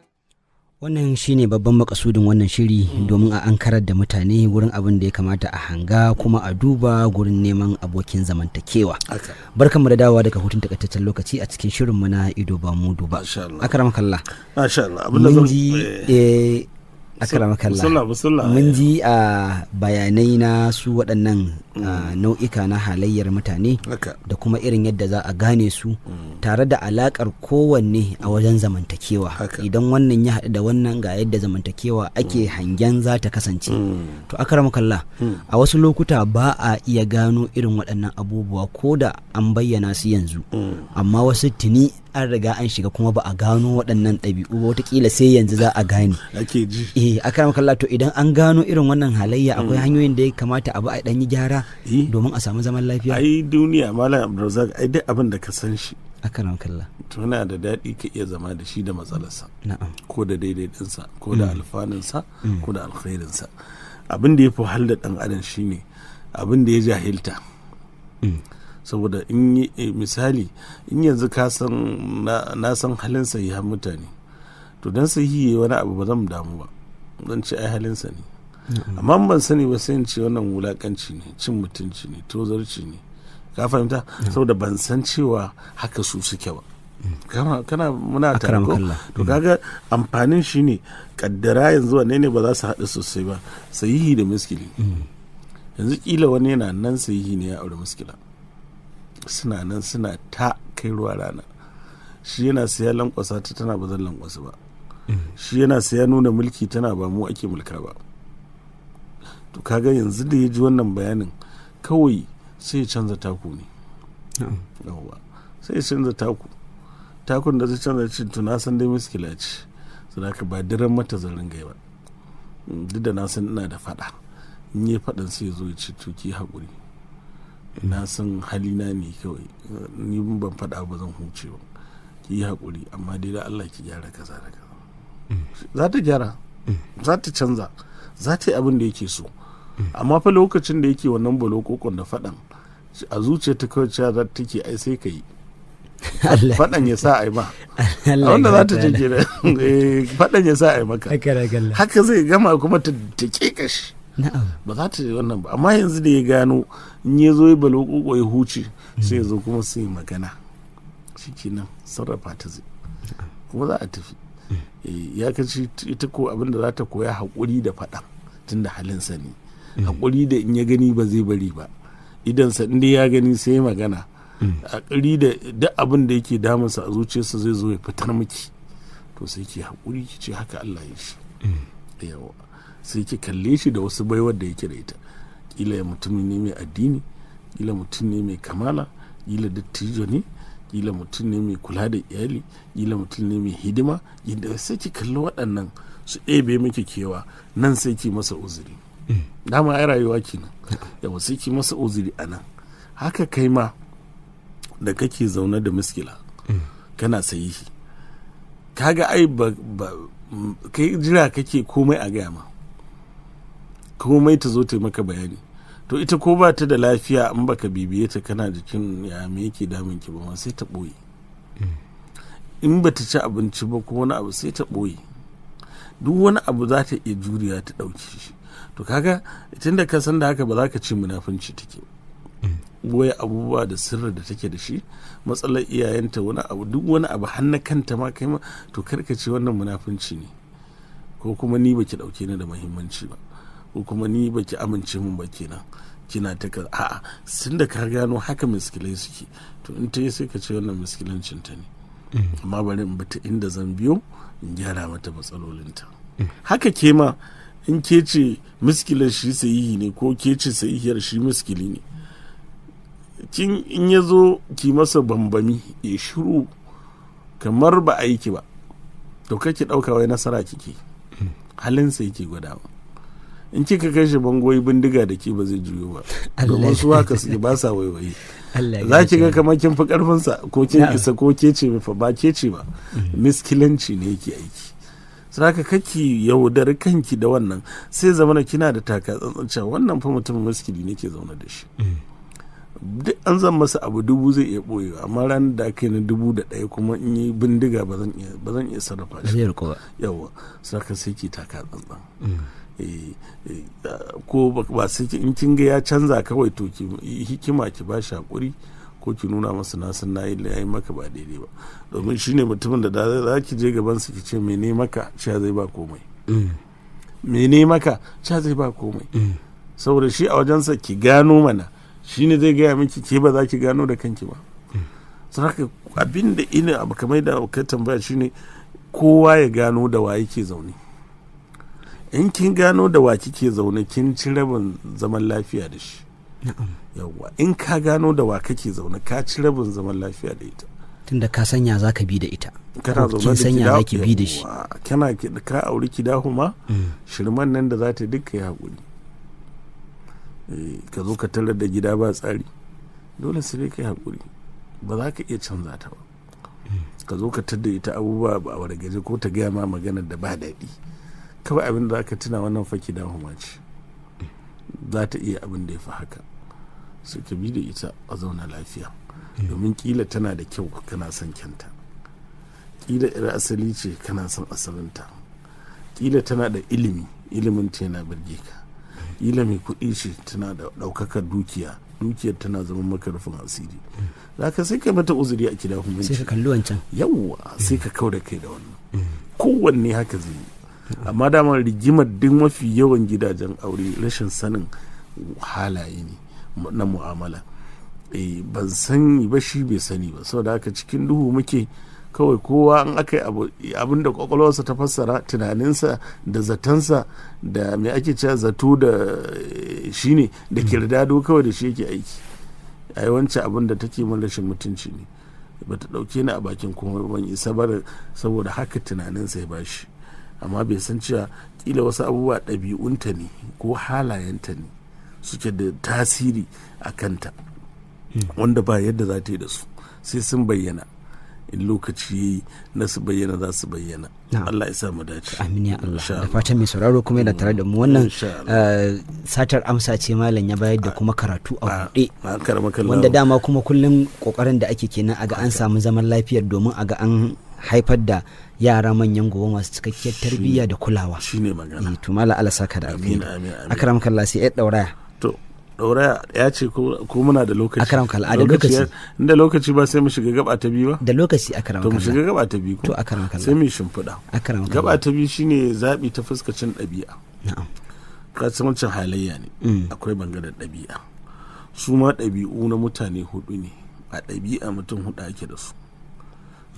Speaker 1: Wannan shine babban makasudin wannan shiri, domin a ankarar da mutane wurin abin da ya kamata a hanga kuma a duba gurin neman abokin zamantakewa. Barkanmu da dawowa daga hutun takaitaccen lokaci a cikin shirinmu na ido ba mudu ba. Akramakallah.
Speaker 3: Masha Allah. Abin da
Speaker 1: Mun ji akramakallah. Mun ji a bayanai na su waɗannan nau'ika na halayyar mutane da kuma irin yadda za a gane su tare da alakar kowanne a wajen zamantakewa. Idan wannan ya haɗu da wannan ga yadda zamantakewa ake hangen za ta kasance. To akramakallah, a wasu lokuta ba a iya gano irin waɗannan abubuwa ko da an bayyana su yanzu, amma wasu tuni an riga an shiga kuma ba a gano waɗannan ɗabi'u ba, watakila sai yanzu za a gane.
Speaker 3: ake ji.
Speaker 1: Akramakallah, to idan an gano irin wannan halayya akwai hanyoyin da ya kamata a bi a ɗan yi gyara domin a samu zaman lafiya.
Speaker 3: Ai duniya Malam Abdulrazak, ai duk abin da ka san shi
Speaker 1: akramakallah
Speaker 3: to yana da daɗi ka iya zama da shi da matsalarsa.
Speaker 1: Na'am.
Speaker 3: Ko da daidaitinsa ko da alfanunsa ko da alkhairinsa. Abin da ya fi wahalar da ɗan adam shine abin da ya jahilta. Saboda in yi misali, in yanzu ka san na san halin sahihan mutane, to dan sahihi wani abu ba zan damu ba, zan ce ai halinsa ne. Amma ban sani ba sai in ce wannan wulakanci ne, cin mutunci ne, tozarci ne, ka fahimta? Saboda ban san cewa haka su suke ba. kana muna tare ko to kaga amfanin shi ne kaddara yanzu wanne ne ba za su haɗu sosai ba, sahihi da miskili. Yanzu kila wani yana nan sahihi ne ya aure miskila, suna nan suna ta kai ruwa rana. Shi yana siya lankwasa ta, tana ba zan lankwasa ba. Shi yana siya nuna mulki, tana ba mu ake mulka ba. To kaga yanzu da ya ji wannan bayanin, kawai sai ya canza taku ne. Yawwa sai ya canza takun da zai canza ce to na san dai miskila ce, saboda haka ba diran mata zan ringa ba, duk da na san ina da faɗa. In yi faɗan sai ya zo ya ce to ki haƙuri, na san halina ne kawai, ni ban faɗa ba zan huce ba, ki yi haƙuri amma dai da Allah ki gyara kaza da kaza. Za ta gyara, za ta canza, za ta yi abin da yake so. Amma fa lokacin da yake wannan balokokon da faɗan a zuciya ta kawai cewa za ta take ai sai ka yi faɗan ya sa ai ma wanda za ta ce kenan faɗan ya sa ai maka, haka zai gama kuma ta ƙeƙa shi. Ba za ta yi wannan ba. Amma yanzu da ya gano in ya zo ya balokoko ya huce sai ya zo kuma sai magana, shi kenan sarrafa ta zai kuma za a tafi. Ya kaci ita ko abin da za ta koya haƙuri da faɗa tun da halinsa ne, haƙuri da in ya gani ba zai bari ba, idansa inda ya gani sai magana, haƙuri da duk abin da yake damunsa a zuciyarsa zai zo ya fitar miki, to sai ki haƙuri ki ce haka Allah ya shi. Yawa sai ki kalle shi da wasu baiwar da yake da ita, kila mutum ne mai addini, kila mutum ne mai kamala, kila dattijo ne, kila mutum ne mai kula da iyali, kila mutum ne mai hidima, yadda sai ki kalli waɗannan su ɗebe miki kewa, nan sai ki masa uzuri. Dama ai rayuwa kenan. Yawa sai ki masa uzuri a nan. Haka kai ma da kake zaune da miskila kana sahihi, kaga ai ba kai jira kake komai a gaya ma, komai ta zo ta maka bayani. To ita ko ba ta da lafiya in baka bibiye ta kana jikin ya me yake damun ki ba ma sai ta ɓoye. In ba ta ci abinci ba ko wani abu sai ta ɓoye. Duk wani abu za ta iya juriya ta ɗauki shi. To kaga tunda ka san da haka ba za ka ce munafunci take, boye abubuwa da sirri da take da shi, matsalar iyayenta wani abu, duk wani abu hannu kanta ma kai ma, to karka ce wannan munafunci ne, ko kuma ni baki dauke ni da muhimmanci ba, ko kuma ni baki amince mun ba kenan kina ta ka a'a, tun da ka gano haka miskilai suke, to in ta yi sai ka ce wannan miskilancin ta ne, amma bari in bata inda zan biyo in gyara mata matsalolinta. Haka ke ma in ke ce miskilar shi sahihi ne ko ke ce sahihiyar shi miskili ne, kin in ya zo ki masa bambami ya shiru kamar ba a yi ki ba, to kake ɗauka wai nasara kike, halinsa yake gwadawa. In kika kai shi bangoyi bindiga da ke ba zai juyo ba, domin su haka suke ba sa waiwaye. Za ki ga kamar kin fi karfinsa ko kin isa ko ke ce ba ke ce ba, miskilanci ne yake aiki. Saka kake yaudar kanki da wannan, sai zamana kina da taka tsantsan cewa wannan fa mutum miskili ne ke zaune da shi. Duk an zan masa abu 1000 zai iya boyewa, amma ranar da aka yi na 1001 kuma in yi bindiga ba zan iya sarrafa shi. Yawa saka sai ki taka tsantsan. Ko ba sai in kin ga ya canza kawai to ki hikima ki ba shi hakuri, ko ki nuna masa na san nayi maka ba daidai ba, domin shine mutumin da za ki je gaban su ki ce mene maka sha zai ba komai, mene maka sha zai ba komai, saboda shi a wajensa ki gano mana, shine zai gaya miki, ke ba za ki gano da kanki ba. Saboda abin da ina abu kamar da ka tambaya shine kowa ya gano da wa yake zaune. In kin gano da wa kike zaune kin ci rabin zaman lafiya da shi. Yawwa in ka gano da wa kake zaune ka ci rabin zaman lafiya da ita,
Speaker 1: tunda ka sanya za ka bi da ita,
Speaker 3: kana zaune da
Speaker 1: sanya za ki bi da shi,
Speaker 3: kana ka auri kidahuma, shirman nan da za ta duka ya haƙuri. Ka zo ka tarar da gida ba tsari, dole sai dai kai haƙuri, ba za ka iya canza ta ba. Ka zo ka tada ita abubuwa ba a wargaje ko ta gaya ma maganar da ba daɗi, kawai abin da za ka tuna wannan fa kidahuma ce, za ta iya abin da ya fi haka, sai ka bi da ita a zauna lafiya, domin kila tana da kyau kana son kyanta, kila ira asali ce kana son asalinta, kila tana da ilimin ta yana birge ka, kila mai kuɗi ce tana da ɗaukakar dukiyar tana zama maka rufin asiri, za ka sai ka mata uzuri a kidahuma,
Speaker 1: sai ka kalli wancan,
Speaker 3: yawwa sai ka kau da kai da wannan, kowanne haka zai yi. Amma dama rigimar duk mafi yawan gidajen aure rashin sanin halaye ne na mu'amala. Ban sani ba shi bai sani ba, saboda haka cikin duhu muke, kawai kowa an aka yi abin da kwakwalwarsa ta fassara, tunaninsa da zatansa da mai ake cewa zato da shi ne da kirdado kawai da shi yake aiki. ai wancan abin da take min rashin mutunci ne, bata dauke ni a bakin komai ban isa ba, saboda haka tunanin sai bashi, amma bai san cewa kila wasu abubuwa ɗabi'unta ne ko halayenta ne suke da tasiri a kanta, wanda ba yadda za ta yi da su sai sun bayyana. In lokaci yayi na su bayyana za su bayyana. Allah ya sa mu dace. Amin ya
Speaker 1: Allah. Da fatan mai sauraro kuma yana tare da mu. Wannan satar amsa ce malam ya bayar da kuma karatu a buɗe. Wanda dama kuma kullum kokarin da ake kenan aga an samu zaman lafiyar, domin aga an haifar da yara manyan gobe masu cikakkiyar tarbiyya da kulawa.
Speaker 3: Shine magana.
Speaker 1: To malam Allah saka da alheri. Akramakallah sai ya dauraya.
Speaker 3: Dauraya ya ce ko muna da lokaci.
Speaker 1: Akramakallah da lokaci.
Speaker 3: Inda lokaci ba sai mu shiga gaba ta biyu ba?
Speaker 1: Da lokaci akramakallah.
Speaker 3: To mu shiga gaba ta biyu ko?
Speaker 1: To akramakallah.
Speaker 3: Sai mu shimfiɗa.
Speaker 1: Akramakallah.
Speaker 3: Gaba ta biyu shine zabi ta fuskacin ɗabi'a.
Speaker 1: Na'am.
Speaker 3: Kasuwancin halayya ne. Akwai bangaren ɗabi'a. Su ma ɗabi'u na mutane hudu ne. A ɗabi'a mutum hudu ake da su.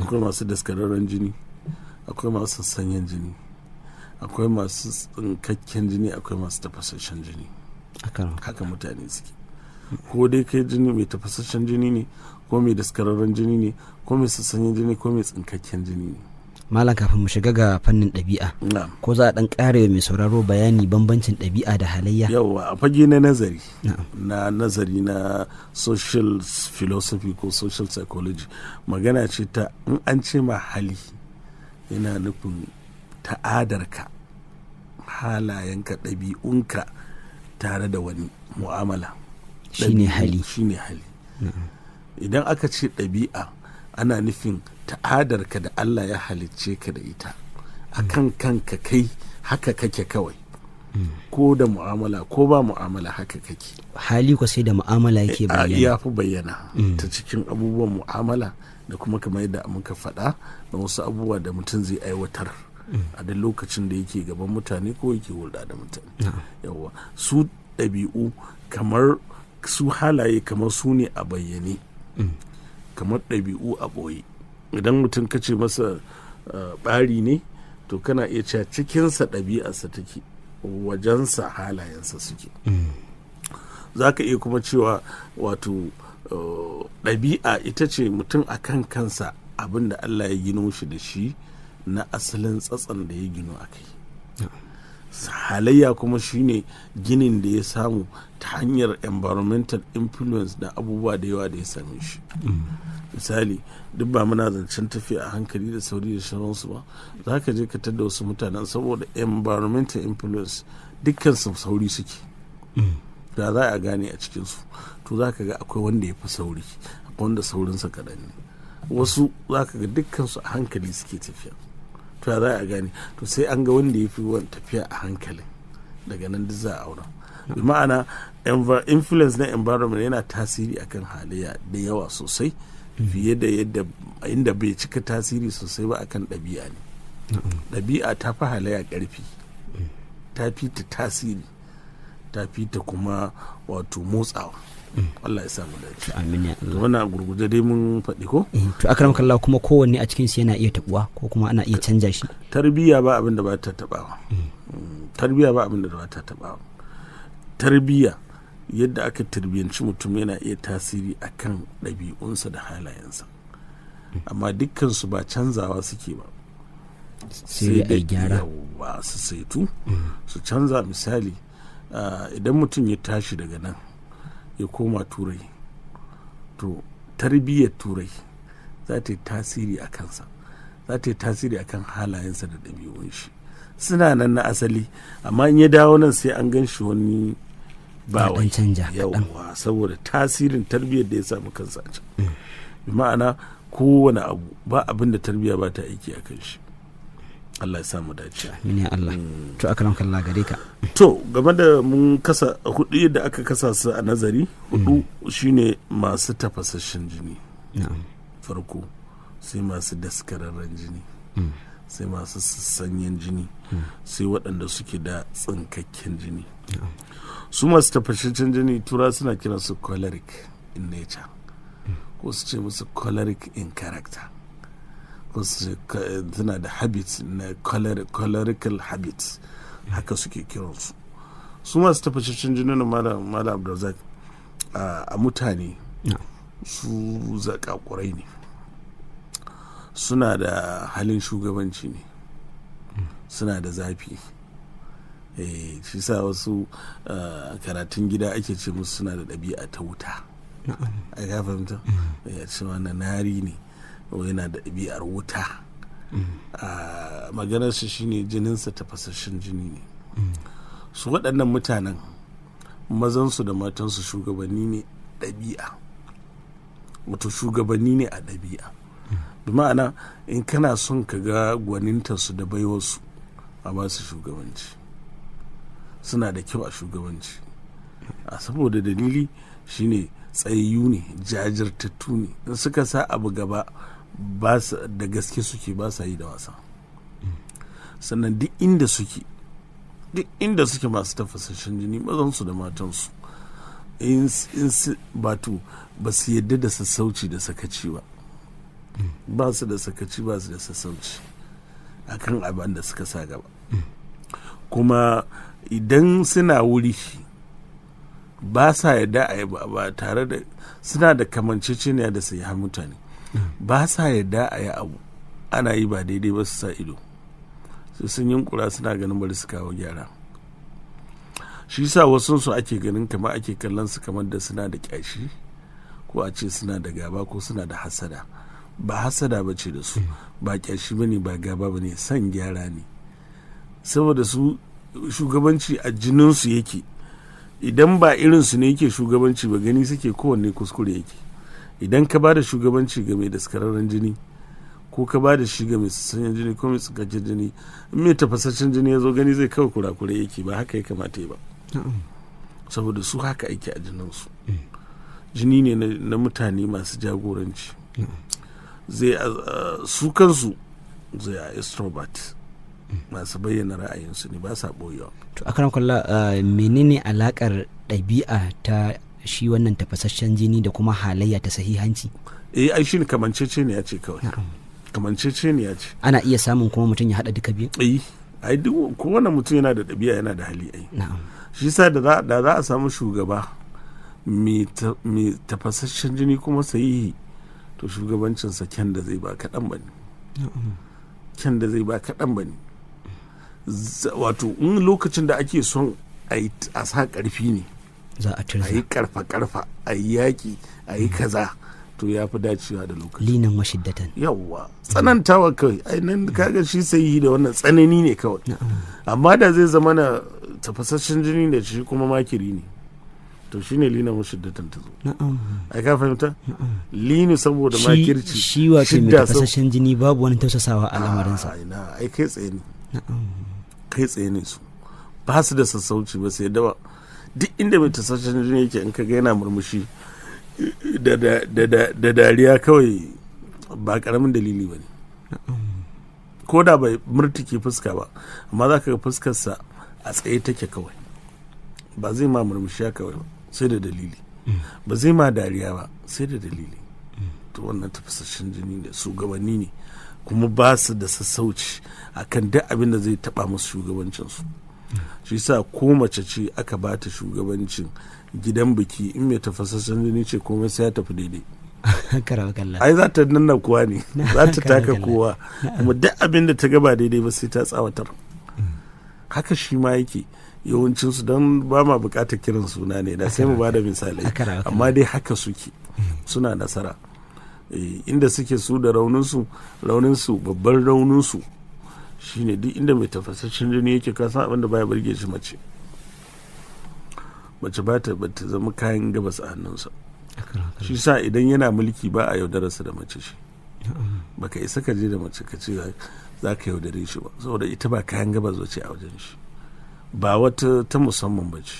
Speaker 3: Akwai masu daskararren jini, akwai masu sanyin jini, akwai masu tsinkakken jini, akwai masu tafasasshen jini. Haka mutane suke. Ko dai kai jini mai tafasasshen jini ne, ko mai daskararren jini ne, ko mai sassanyen jini, ko mai tsinkakken jini ne.
Speaker 1: Malam, kafin mu shiga ga fannin ɗabi'a, ko za a ɗan ƙara mai sauraro bayani bambancin ɗabi'a da halayya?
Speaker 3: Yawwa, a fage na nazari, na social philosophy ko social psychology, magana ce ta in an ce ma hali yana nufin ta'adarka, halayenka, ɗabi'unka tare da wani mu'amala.
Speaker 1: Shine hali.
Speaker 3: Idan aka ce ɗabi'a ana nufin ta'adarka da Allah ya halicce ka da ita akan kanka, kai haka kake kawai, ko da mu'amala ko ba mu'amala haka kake.
Speaker 1: Hali ko sai da mu'amala yake bayyana.
Speaker 3: Ya fi bayyana ta cikin abubuwan mu'amala da kuma kamar yadda muka faɗa da wasu abubuwa da mutum zai aiwatar a duk lokacin da yake gaban mutane ko yake hulɗa da mutane. Yawa, su ɗabi'u kamar su halaye kamar su ne a bayyane, kamar ɗabi'u a ɓoye. Idan mutum ka ce masa ɓari ne, to kana iya cewa cikinsa ɗabi'arsa take, wajensa halayensa suke. Za ka iya kuma cewa wato ɗabi'a ita ce mutum a kan kansa abin da Allah ya gino shi da shi na asalin tsatsan da ya gino a kai. Halayya kuma shine ginin da ya samu ta hanyar environmental influence da abubuwa da yawa da ya same shi. Misali, duk ba muna zancen tafiya a hankali da sauri da sauransu ba, za ka je ka tada wasu mutanen saboda environmental influence dukkan su sauri suke. Da za a gane a cikinsu, to za ka ga akwai wanda ya fi sauri, akwai wanda saurinsa kaɗan ne. Wasu za ka ga dukkansu a hankali suke tafiya, to za a gane, to sai an ga wanda ya fi tafiya a hankalin, daga nan duk za a aura. Bi ma'ana influence na environment yana tasiri akan halayya da yawa sosai, fiye da yadda inda bai cika tasiri sosai ba akan ɗabi'a ne. Ɗabi'a ta fi halayya ƙarfi, ta fi ta tasiri, ta fi ta kuma wato motsawa. Allah ya samu dace.
Speaker 1: Amin ya Allah.
Speaker 3: Wannan gurguje dai mun faɗi ko?
Speaker 1: To akramakallah, kuma kowanne a cikin su yana iya tabuwa ko kuma ana iya canja shi.
Speaker 3: Tarbiyya ba abin da ba ta tabawa. Tarbiyya ba abin da ba ta tabawa. Tarbiyya, yadda aka tarbiyanci mutum yana iya tasiri akan ɗabi'unsa da halayensa, amma dukkan su ba canzawa suke ba,
Speaker 1: sai a gyara
Speaker 3: su saitu su canza. Misali, idan mutum ya tashi daga nan ya koma turai, to tarbiyyar turai za ta yi tasiri a kansa, za ta yi tasiri a kan halayensa da ɗabi'un shi. Suna nan na asali, amma in ya dawo nan sai an gan shi wani ba wai
Speaker 1: canja
Speaker 3: yawa, saboda tasirin tarbiyyar da ya samu kansa a can. Bi ma'ana kowane abu ba abin da tarbiyya ba ta aiki a kan shi. Allah ya samu dace.
Speaker 1: Amin ya Allah. To akramakallah gare ka.
Speaker 3: To game da mun kasa hudu yadda aka kasa su a nazari, hudu shine masu tafasasshen jini. Farko, sai masu daskararren jini, sai masu sanyin jini, sai waɗanda suke da tsinkakken jini. Su masu tafasasshen jini tura suna kiran su choleric in nature, ko su ce musu choleric in character, ko su suna da habits na cholerical habits, haka suke kiransu. Su masu tafasasshen jini na Malam Abdulrazak a mutane su zakakurai ne, suna da halin shugabanci ne, suna da zafi. Shi sa wasu karatun gida ake ce musu suna da ɗabi'a ta wuta. A ka fahimta? Ya ce wannan nari ne, yana da ɗabi'ar wuta. Maganarsa shine jininsa tafasasshen jini ne. Su waɗannan mutanen mazansu da matansu shugabanni ne ɗabi'a, wato shugabanni ne a ɗabi'a. Bi ma'ana in kana son ka ga gwanintarsu da baiwarsu a ba su shugabanci, suna da kyau a shugabanci. Saboda dalili shine tsayayyu ne, jajirtattu ne, in suka sa abu gaba da gaske suke, ba sa yi da wasa. Sannan duk inda suke masu tafasasshen jini mazansu da matansu ba su yadda da sassauci da sakaci ba su da sakaci, ba su da sassauci akan abin da suka sa gaba. Kuma idan suna wuri ba sa yadda a yi ba tare da suna da kamanceceniya da sahihan mutane, ba sa yadda a yi abu ana yi ba daidai ba su sa ido, sai sun yunkura suna ganin bari su kawo gyara. Shi sa wasu su ake ganin kamar ake kallon su kamar da suna da kyashi, ko a ce suna da gaba, ko suna da hasada. Ba hasada ba ce da su, ba kyashi ba ne, ba gaba ba ne, son gyara ne. Saboda su shugabanci a jininsu yake, idan ba irinsu ne yake shugabanci ba, gani suke kowanne kuskure yake. Idan ka ba da shugabanci ga mai daskararren jini, ko ka ba da shi ga mai sassanyen jini ko mai tsakakken jini, in mai tafasasshen jini ya zo gani zai kawai kurakure yake, ba haka ya kamata ba. Saboda su haka ake a jininsu. Jini ne na mutane masu jagoranci. Su kansu zai a extrovert, masu bayyana ra'ayinsu ne, ba sa ɓoyewa.
Speaker 1: To akaram kalla, menene alakar ɗabi'a ta shi wannan tafasasshen jini da kuma halayya ta sahihanci?
Speaker 3: Ai shi ne kamanceceniya ce kawai. Kamanceceniya ce. Ana
Speaker 1: iya samun kuma mutum ya haɗa duka biyu?
Speaker 3: Ai duk kowane mutum yana da ɗabi'a, yana da hali. Shi sa da za a samu shugaba mai tafasasshen jini kuma sahihi, to shugabancinsa kyan da zai ba kaɗan ba ne. Kyan da zai ba kaɗan ba ne. Wato in lokacin da ake son a sa ƙarfi ne,
Speaker 1: za a
Speaker 3: yi ƙarfa a yi yaƙi, a yi kaza, to ya fi dacewa da lokaci.
Speaker 1: Linan wa shiddatan.
Speaker 3: Yawwa, tsanantawa kawai, nan kaga shi sahihi da wannan tsanani ne kawai. Amma da zai zama na tafasasshen jini da shi kuma makiri ne, to shine linan wa shiddatan ta zo. Ai ka fahimta? Lini saboda makirci,
Speaker 1: shi wato mai tafasasshen jini babu wani tausasawa a lamarinsa.
Speaker 3: Ai kai tsaye ne. Kai tsaye ne su, ba su da sassauci, ba sai da duk inda mai tafasasshen jini yake, in ka ga yana murmushi da dariya kawai, ba karamin dalili ba ne. Ko da bai murtuke fuska ba, amma za ka ga fuskarsa a tsaye take kawai, ba zai ma murmushi kawai ba sai da dalili, ba zai ma dariya ba sai da dalili. To wannan tafasasshen jini da shugabanni ne, kuma ba su da sassauci akan duk abin da zai taba musu shugabancinsu. Shi sa ko mace ce aka ba ta shugabancin gidan biki, in mai tafasasshen jini ce komai sai ya tafi daidai. Ai za ta nanna kowa ne, za ta taka kowa, kuma duk abin da ta gaba daidai ba sai ta tsawatar. Haka shi ma yake yawancinsu, don ba ma bukatar kiran suna ne, da sai mu ba da misalai, amma dai haka suke, suna nasara. Inda suke su da rauninsu babban rauninsu shine duk inda mai tafasasshen jini yake, kasan abin da baya burge shi mace ba ta zama kayan gabas a hannunsa. Shi sa idan yana mulki ba a yaudararsa da mace shi, baka isa ka je da mace ka ce za ka yaudare shi ba, saboda ita ba kayan gabas wace a wajen shi, ba wata ta musamman ba ce.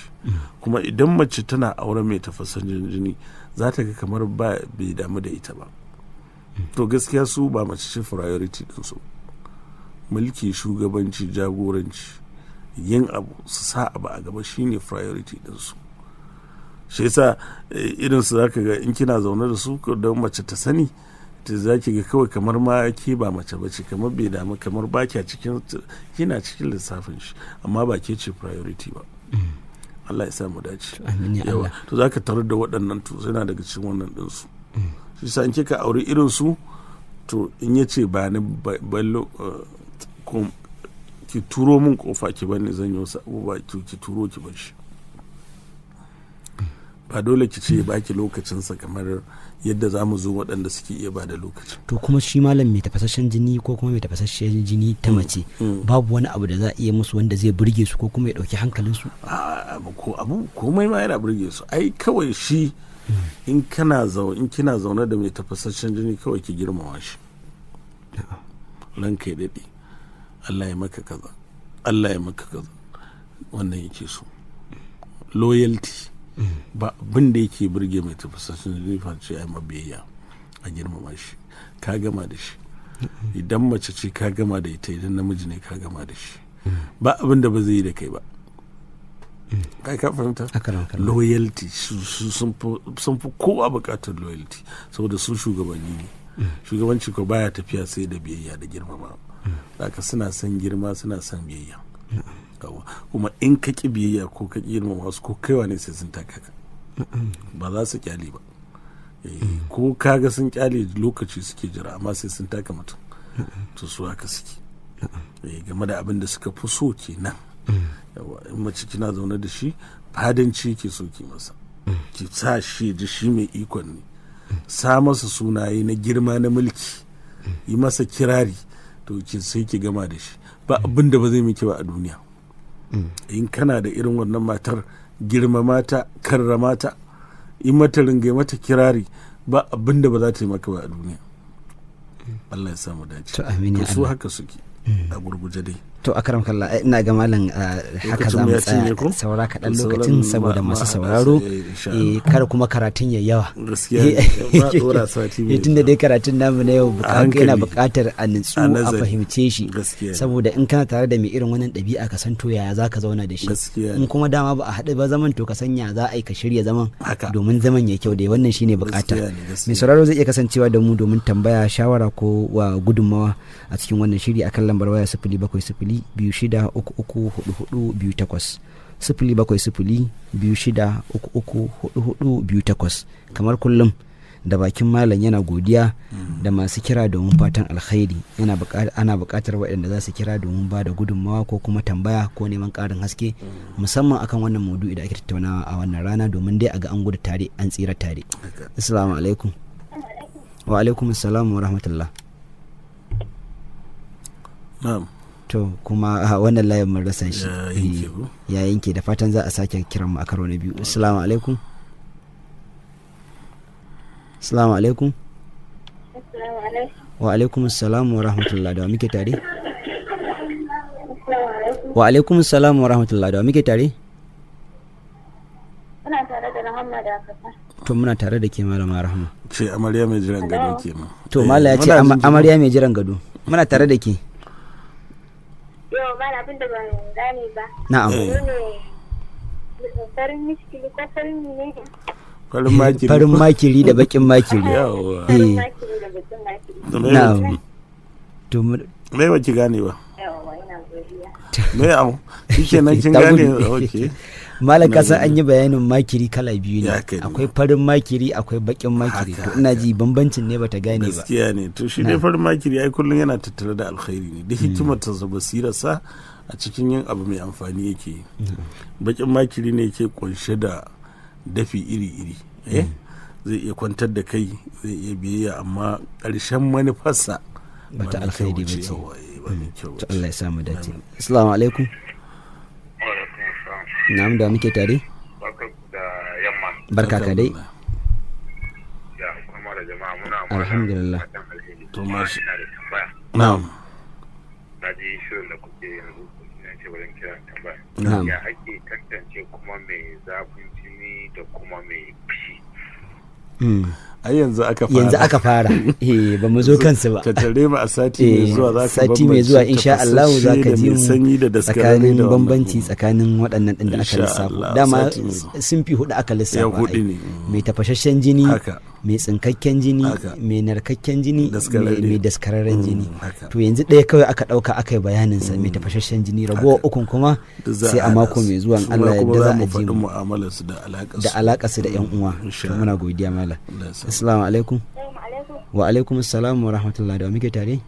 Speaker 3: Kuma idan mace tana auren mai tafasasshen jini, za ta ga kamar bai damu da ita ba. To gaskiya su ba mace ce priority ɗinsu. Mulki, shugabanci, jagoranci, yin abu, su sa abu a gaba shine priority ɗinsu. Shi yasa irin su zaka ga in kina zaune da su, don mace ta sani, ta zaki ga kawai kamar ma ke ba mace bace, kamar bai damu, kamar ba kina cikin lissafin shi, amma ba ke ce priority ba. Allah ya sa mu dace.
Speaker 1: Amin ya Allah.
Speaker 3: To zaka tarar da waɗannan to yana daga cikin wannan ɗinsu. shi sa in kika aure irin su to in yace ba ni ballo ki turo min kofa ki bani zan yi wasu abubuwa ki turo ki bar shi, ba dole ki ce ba ki lokacinsa kamar yadda za mu zo waɗanda suke iya ba da lokaci. To
Speaker 1: kuma shi malam mai tafasasshen jini ko kuma mai tafasasshen jini ta mace babu wani abu da za a iya musu wanda zai burge su ko kuma ya ɗauki hankalinsu?
Speaker 3: Komai ma yana burge su, ai kawai shi in kina zaune da mai tafasasshen jini kawai ki girmama shi, ranka ya daɗe, Allah ya maka kaza, Allah ya maka kaza, wannan yake so. Loyalty ba abin da yake burge mai tafasasshen jini face ya yi mabiyayya, a girmama shi, ka gama da shi. Idan mace ce ka gama da ita, idan namiji ne ka gama da shi, ba abin da ba zai yi da kai ba. Kai ka fahimta? Loyalty sun fi kowa bukatar loyalty, saboda su shugabanni ne. Shugabanci ko baya tafiya sai da biyayya da girmama. Haka suna son girma, suna son biyayya. Kuma in ka ƙi biyayya ko ka ƙi girmama wasu, ko kaiwa ne sai sun taka ka, ba za su kyale ba. Ko kaga sun kyale lokaci suke jira, amma sai sun taka mutum. To su haka suke game da abin da suka fi so kenan. In mace kina zaune da shi, fadanci ke so ki masa, ki sa shi ji shi mai ikon ne, sa masa sunaye na girma na mulki, yi masa kirari, to ki sai ki gama da shi. Ba abin da ba zai miki ba a duniya. In kana da irin wannan matar, girmama ta, karrama ta, in mata ringa mata kirari, ba abin da ba za ta yi maka ba a duniya. Allah ya samu dace.
Speaker 1: To amin ya Allah.
Speaker 3: Su haka suke a gurguje dai.
Speaker 1: To akaram kallah, ina ga malam haka za mu tsaya saura kaɗan lokacin saboda masu sauraro, kar kuma karatun ya yawa. Tun da dai karatun namu na yau yana buƙatar a nutsu a fahimce shi, saboda in kana tare da mai irin wannan ɗabi'a ka san to yaya za ka zauna da shi. In kuma dama ba a haɗu ba zaman, to ka san ya za a yi ka shirya zaman domin zaman ya kyau, da wannan shine buƙata. Mai sauraro zai iya kasancewa da mu domin tambaya, shawara ko wa gudunmawa a cikin wannan shiri akan lambar waya 0702633448, 0702633448. Kamar kullum da bakin malam yana godiya da masu kira domin fatan alkhairi. Ana buƙatar waɗanda za su kira domin ba da gudunmawa ko kuma tambaya ko neman ƙarin haske, musamman akan wannan maudu'i da ake tattaunawa a wannan rana, domin dai a ga an gudu tare an tsira tare. Assalamu alaikum. Wa alaikum assalam wa rahmatullah.
Speaker 3: Na'am.
Speaker 1: To kuma wannan layin mun rasa shi ya yanke, da fatan za a sake kiran mu a karo na biyu. Assalamu alaikum. Assalamu alaikum. Wa alaikum assalam wa rahmatullah. Da muke tare? Wa alaikum assalam wa rahmatullah. Da muke tare?
Speaker 5: Muna tare da Rahama da Akasa.
Speaker 1: To muna tare da ke malama Rahama.
Speaker 3: Ce amarya mai jiran gado kenan.
Speaker 1: To mala ya ce amarya mai jiran gado. Muna tare da ke.
Speaker 5: Yau ba na abin da ban gane ba.
Speaker 1: Na'am.
Speaker 5: Farin miskili ko farin ne?
Speaker 1: Farin makiri da bakin makiri.
Speaker 5: Farin makiri da bakin makiri.
Speaker 1: Na'am. To
Speaker 3: me ba ki gane ba?
Speaker 5: Yawa ina godiya.
Speaker 3: Me amu? Shikenan kin gane. Okay.
Speaker 1: Malam kasa an yi bayanin makiri kala biyu ne, akwai farin makiri akwai bakin makiri. To ina ji bambancin ne bata gane ba.
Speaker 3: Gaskiya ne. To shi ne farin makiri ai kullun yana tattare da alkhairi ne, da hikimar ta basira sa a cikin yin abu mai amfani yake. Bakin makiri ne yake kunshe da dafi iri-iri. Zai iya kwantar da kai, zai iya biyayya, amma ƙarshen manufarsa
Speaker 1: bata alkhairi ba ce. To Allah ya samu dace. Assalamu alaikum. Na'am, da muke tare? Barka ka dai. Alhamdulillah.
Speaker 3: To mashi.
Speaker 6: Na'am. Na ji shirin da kuke yanzu na ce wajen kiran tambaya.
Speaker 1: Na'am.
Speaker 6: Ya ake tantance kuma mai zafin jini da kuma mai fushi.
Speaker 3: Ai yanzu aka fara.
Speaker 1: Ba mu zo kansu ba.
Speaker 3: Ka tare mu a sati mai zuwa, za ka
Speaker 1: sati mai zuwa insha Allah za ka ji mu
Speaker 3: tsakanin
Speaker 1: bambanci tsakanin waɗannan ɗin da aka lissafo. Dama sun fi hudu aka lissafa. Mai tafashashen jini, mai tsinkakken jini, mai narkakken jini, mai daskararren jini. To yanzu ɗaya kawai aka ɗauka aka yi bayanin sa, mai tafashashen jini. Ragowar ukun kuma sai a mako mai zuwa Allah ya yarda za a ji mu da alaƙarsu da ƴan uwa. Muna godiya malam. assalamu alaikum.
Speaker 5: Assalamu alaikum.
Speaker 1: Wa alaikum assalam wa rahmatullahi, da muke tare?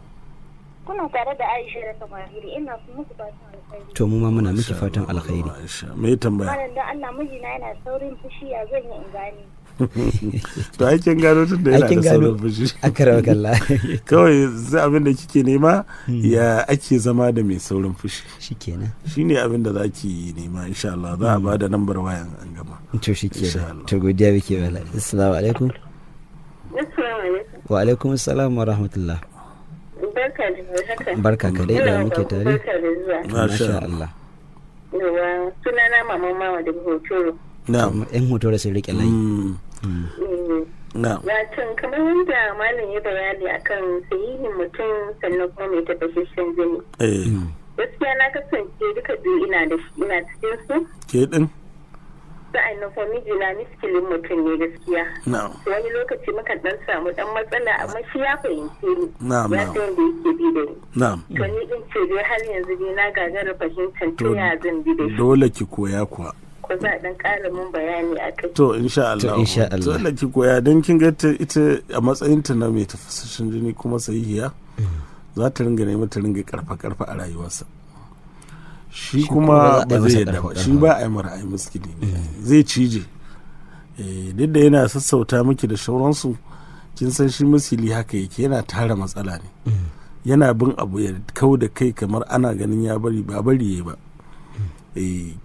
Speaker 5: Kuna tare da Aisha da Samari, ina muku fatan alkhairi.
Speaker 1: To mu ma muna miki fatan alkhairi.
Speaker 3: Aisha, me tambaya?
Speaker 5: Malam dan Allah mijina yana saurin fushi, ya zan yi in gane.
Speaker 3: To aikin gano tun da yana da sauran fushi.
Speaker 1: Akara kalla.
Speaker 3: Kawai zai abin da kike nema ya ake zama da mai saurin fushi.
Speaker 1: Shikenan.
Speaker 3: Shine abin da zaki nema insha Allah, za a ba da lambar wayan an gama.
Speaker 1: To shikenan. To godiya muke wala. Assalamu alaikum.
Speaker 5: Assalamu alaikum.
Speaker 1: Wa alaikum assalam wa rahmatullah.
Speaker 5: Barka da haka.
Speaker 1: Barka ka dai da muke tare.
Speaker 5: Barka da zuwa.
Speaker 1: Masha Allah.
Speaker 5: Yawa sunana Mama Mawa da Hotoro.
Speaker 3: Na'am.
Speaker 1: Yan hoto da sun rike layi.
Speaker 3: Na'am.
Speaker 5: Watan kamar yadda malam ya bayani akan sahihin mutum sannan kuma mai tafashashen jini. Gaskiya na kasance duka biyu ina cikin su.
Speaker 3: Ke din?
Speaker 5: Sa'an nan kuma mijina miskilin mutum ne gaskiya.
Speaker 3: Na'am.
Speaker 5: Wani lokaci mukan dan samu dan matsala amma shi ya fahimce ni.
Speaker 3: Na'am.
Speaker 5: Ya san da yake bi da ni.
Speaker 3: Na'am.
Speaker 5: To ni din ce dai har yanzu dai na gagara fahimtar ta ya zan bi da shi.
Speaker 3: Dole ki koya kuwa.
Speaker 5: Ko za a dan ƙara mun bayani a kai.
Speaker 3: To insha Allah. Dole ki koya don kin ga ita a matsayin ta na mai tafasashin jini kuma sahihiya za ta ringa neman ta ringa karfa a rayuwarsa. Shi kuma ba zai yadda ba, shi ba a yi mara ai muskili ne, zai cije. Duk da yana sassauta miki da shauransu, kin san shi muskili haka yake, yana tara matsala ne, yana bin abu ya kau da kai kamar ana ganin ya bari ba bari ya ba.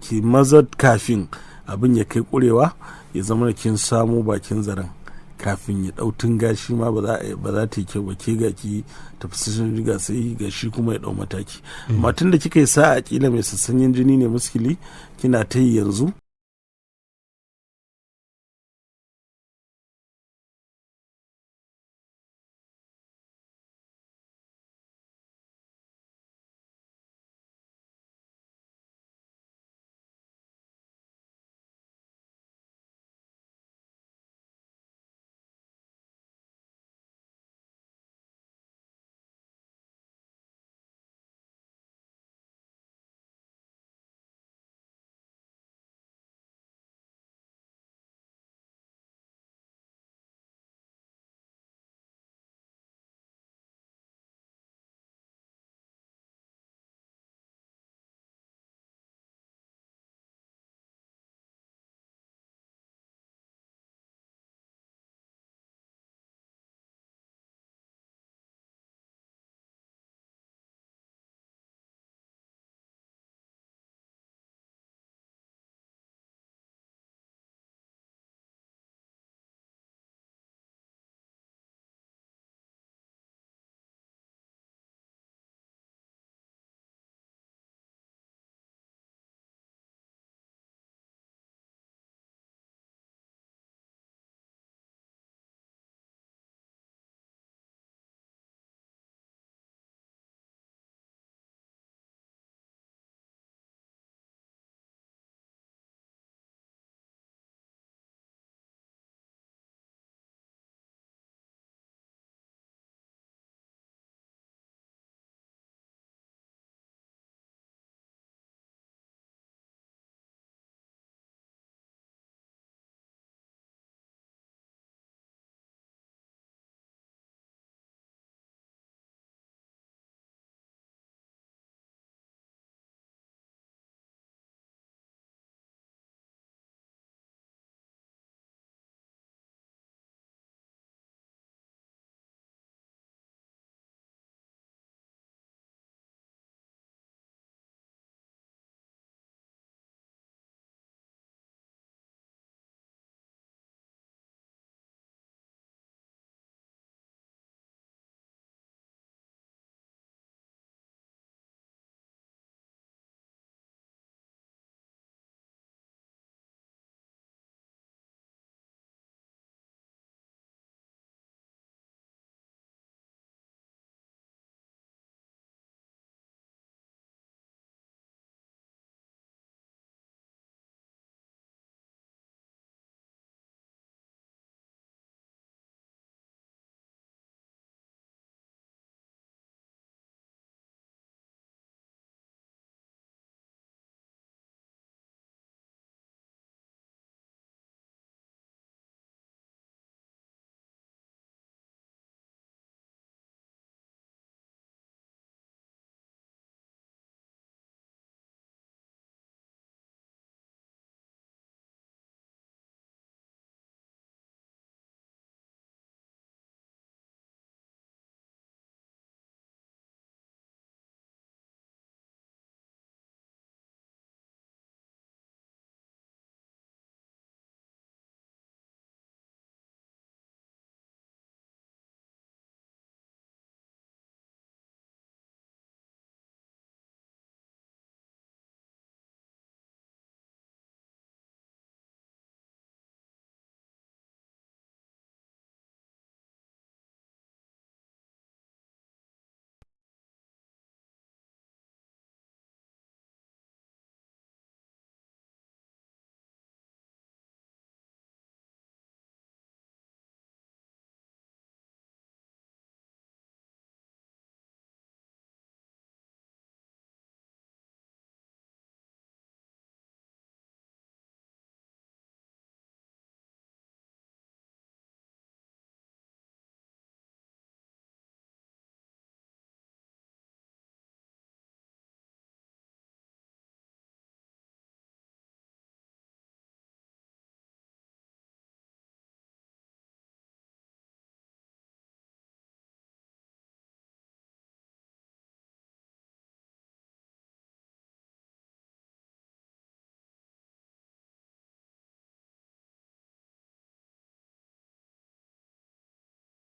Speaker 3: Ki maza kafin abin ya kai kurewa ya zama da kin samu bakin zaren kafin ya dau gashi ma ba za ta yi kyau ba, ke ga ki tafasashin riga sai ga shi kuma ya dau mataki. Amma tun da kika yi sa'a kila mai sassanyen jini ne muskili kina ta yi yanzu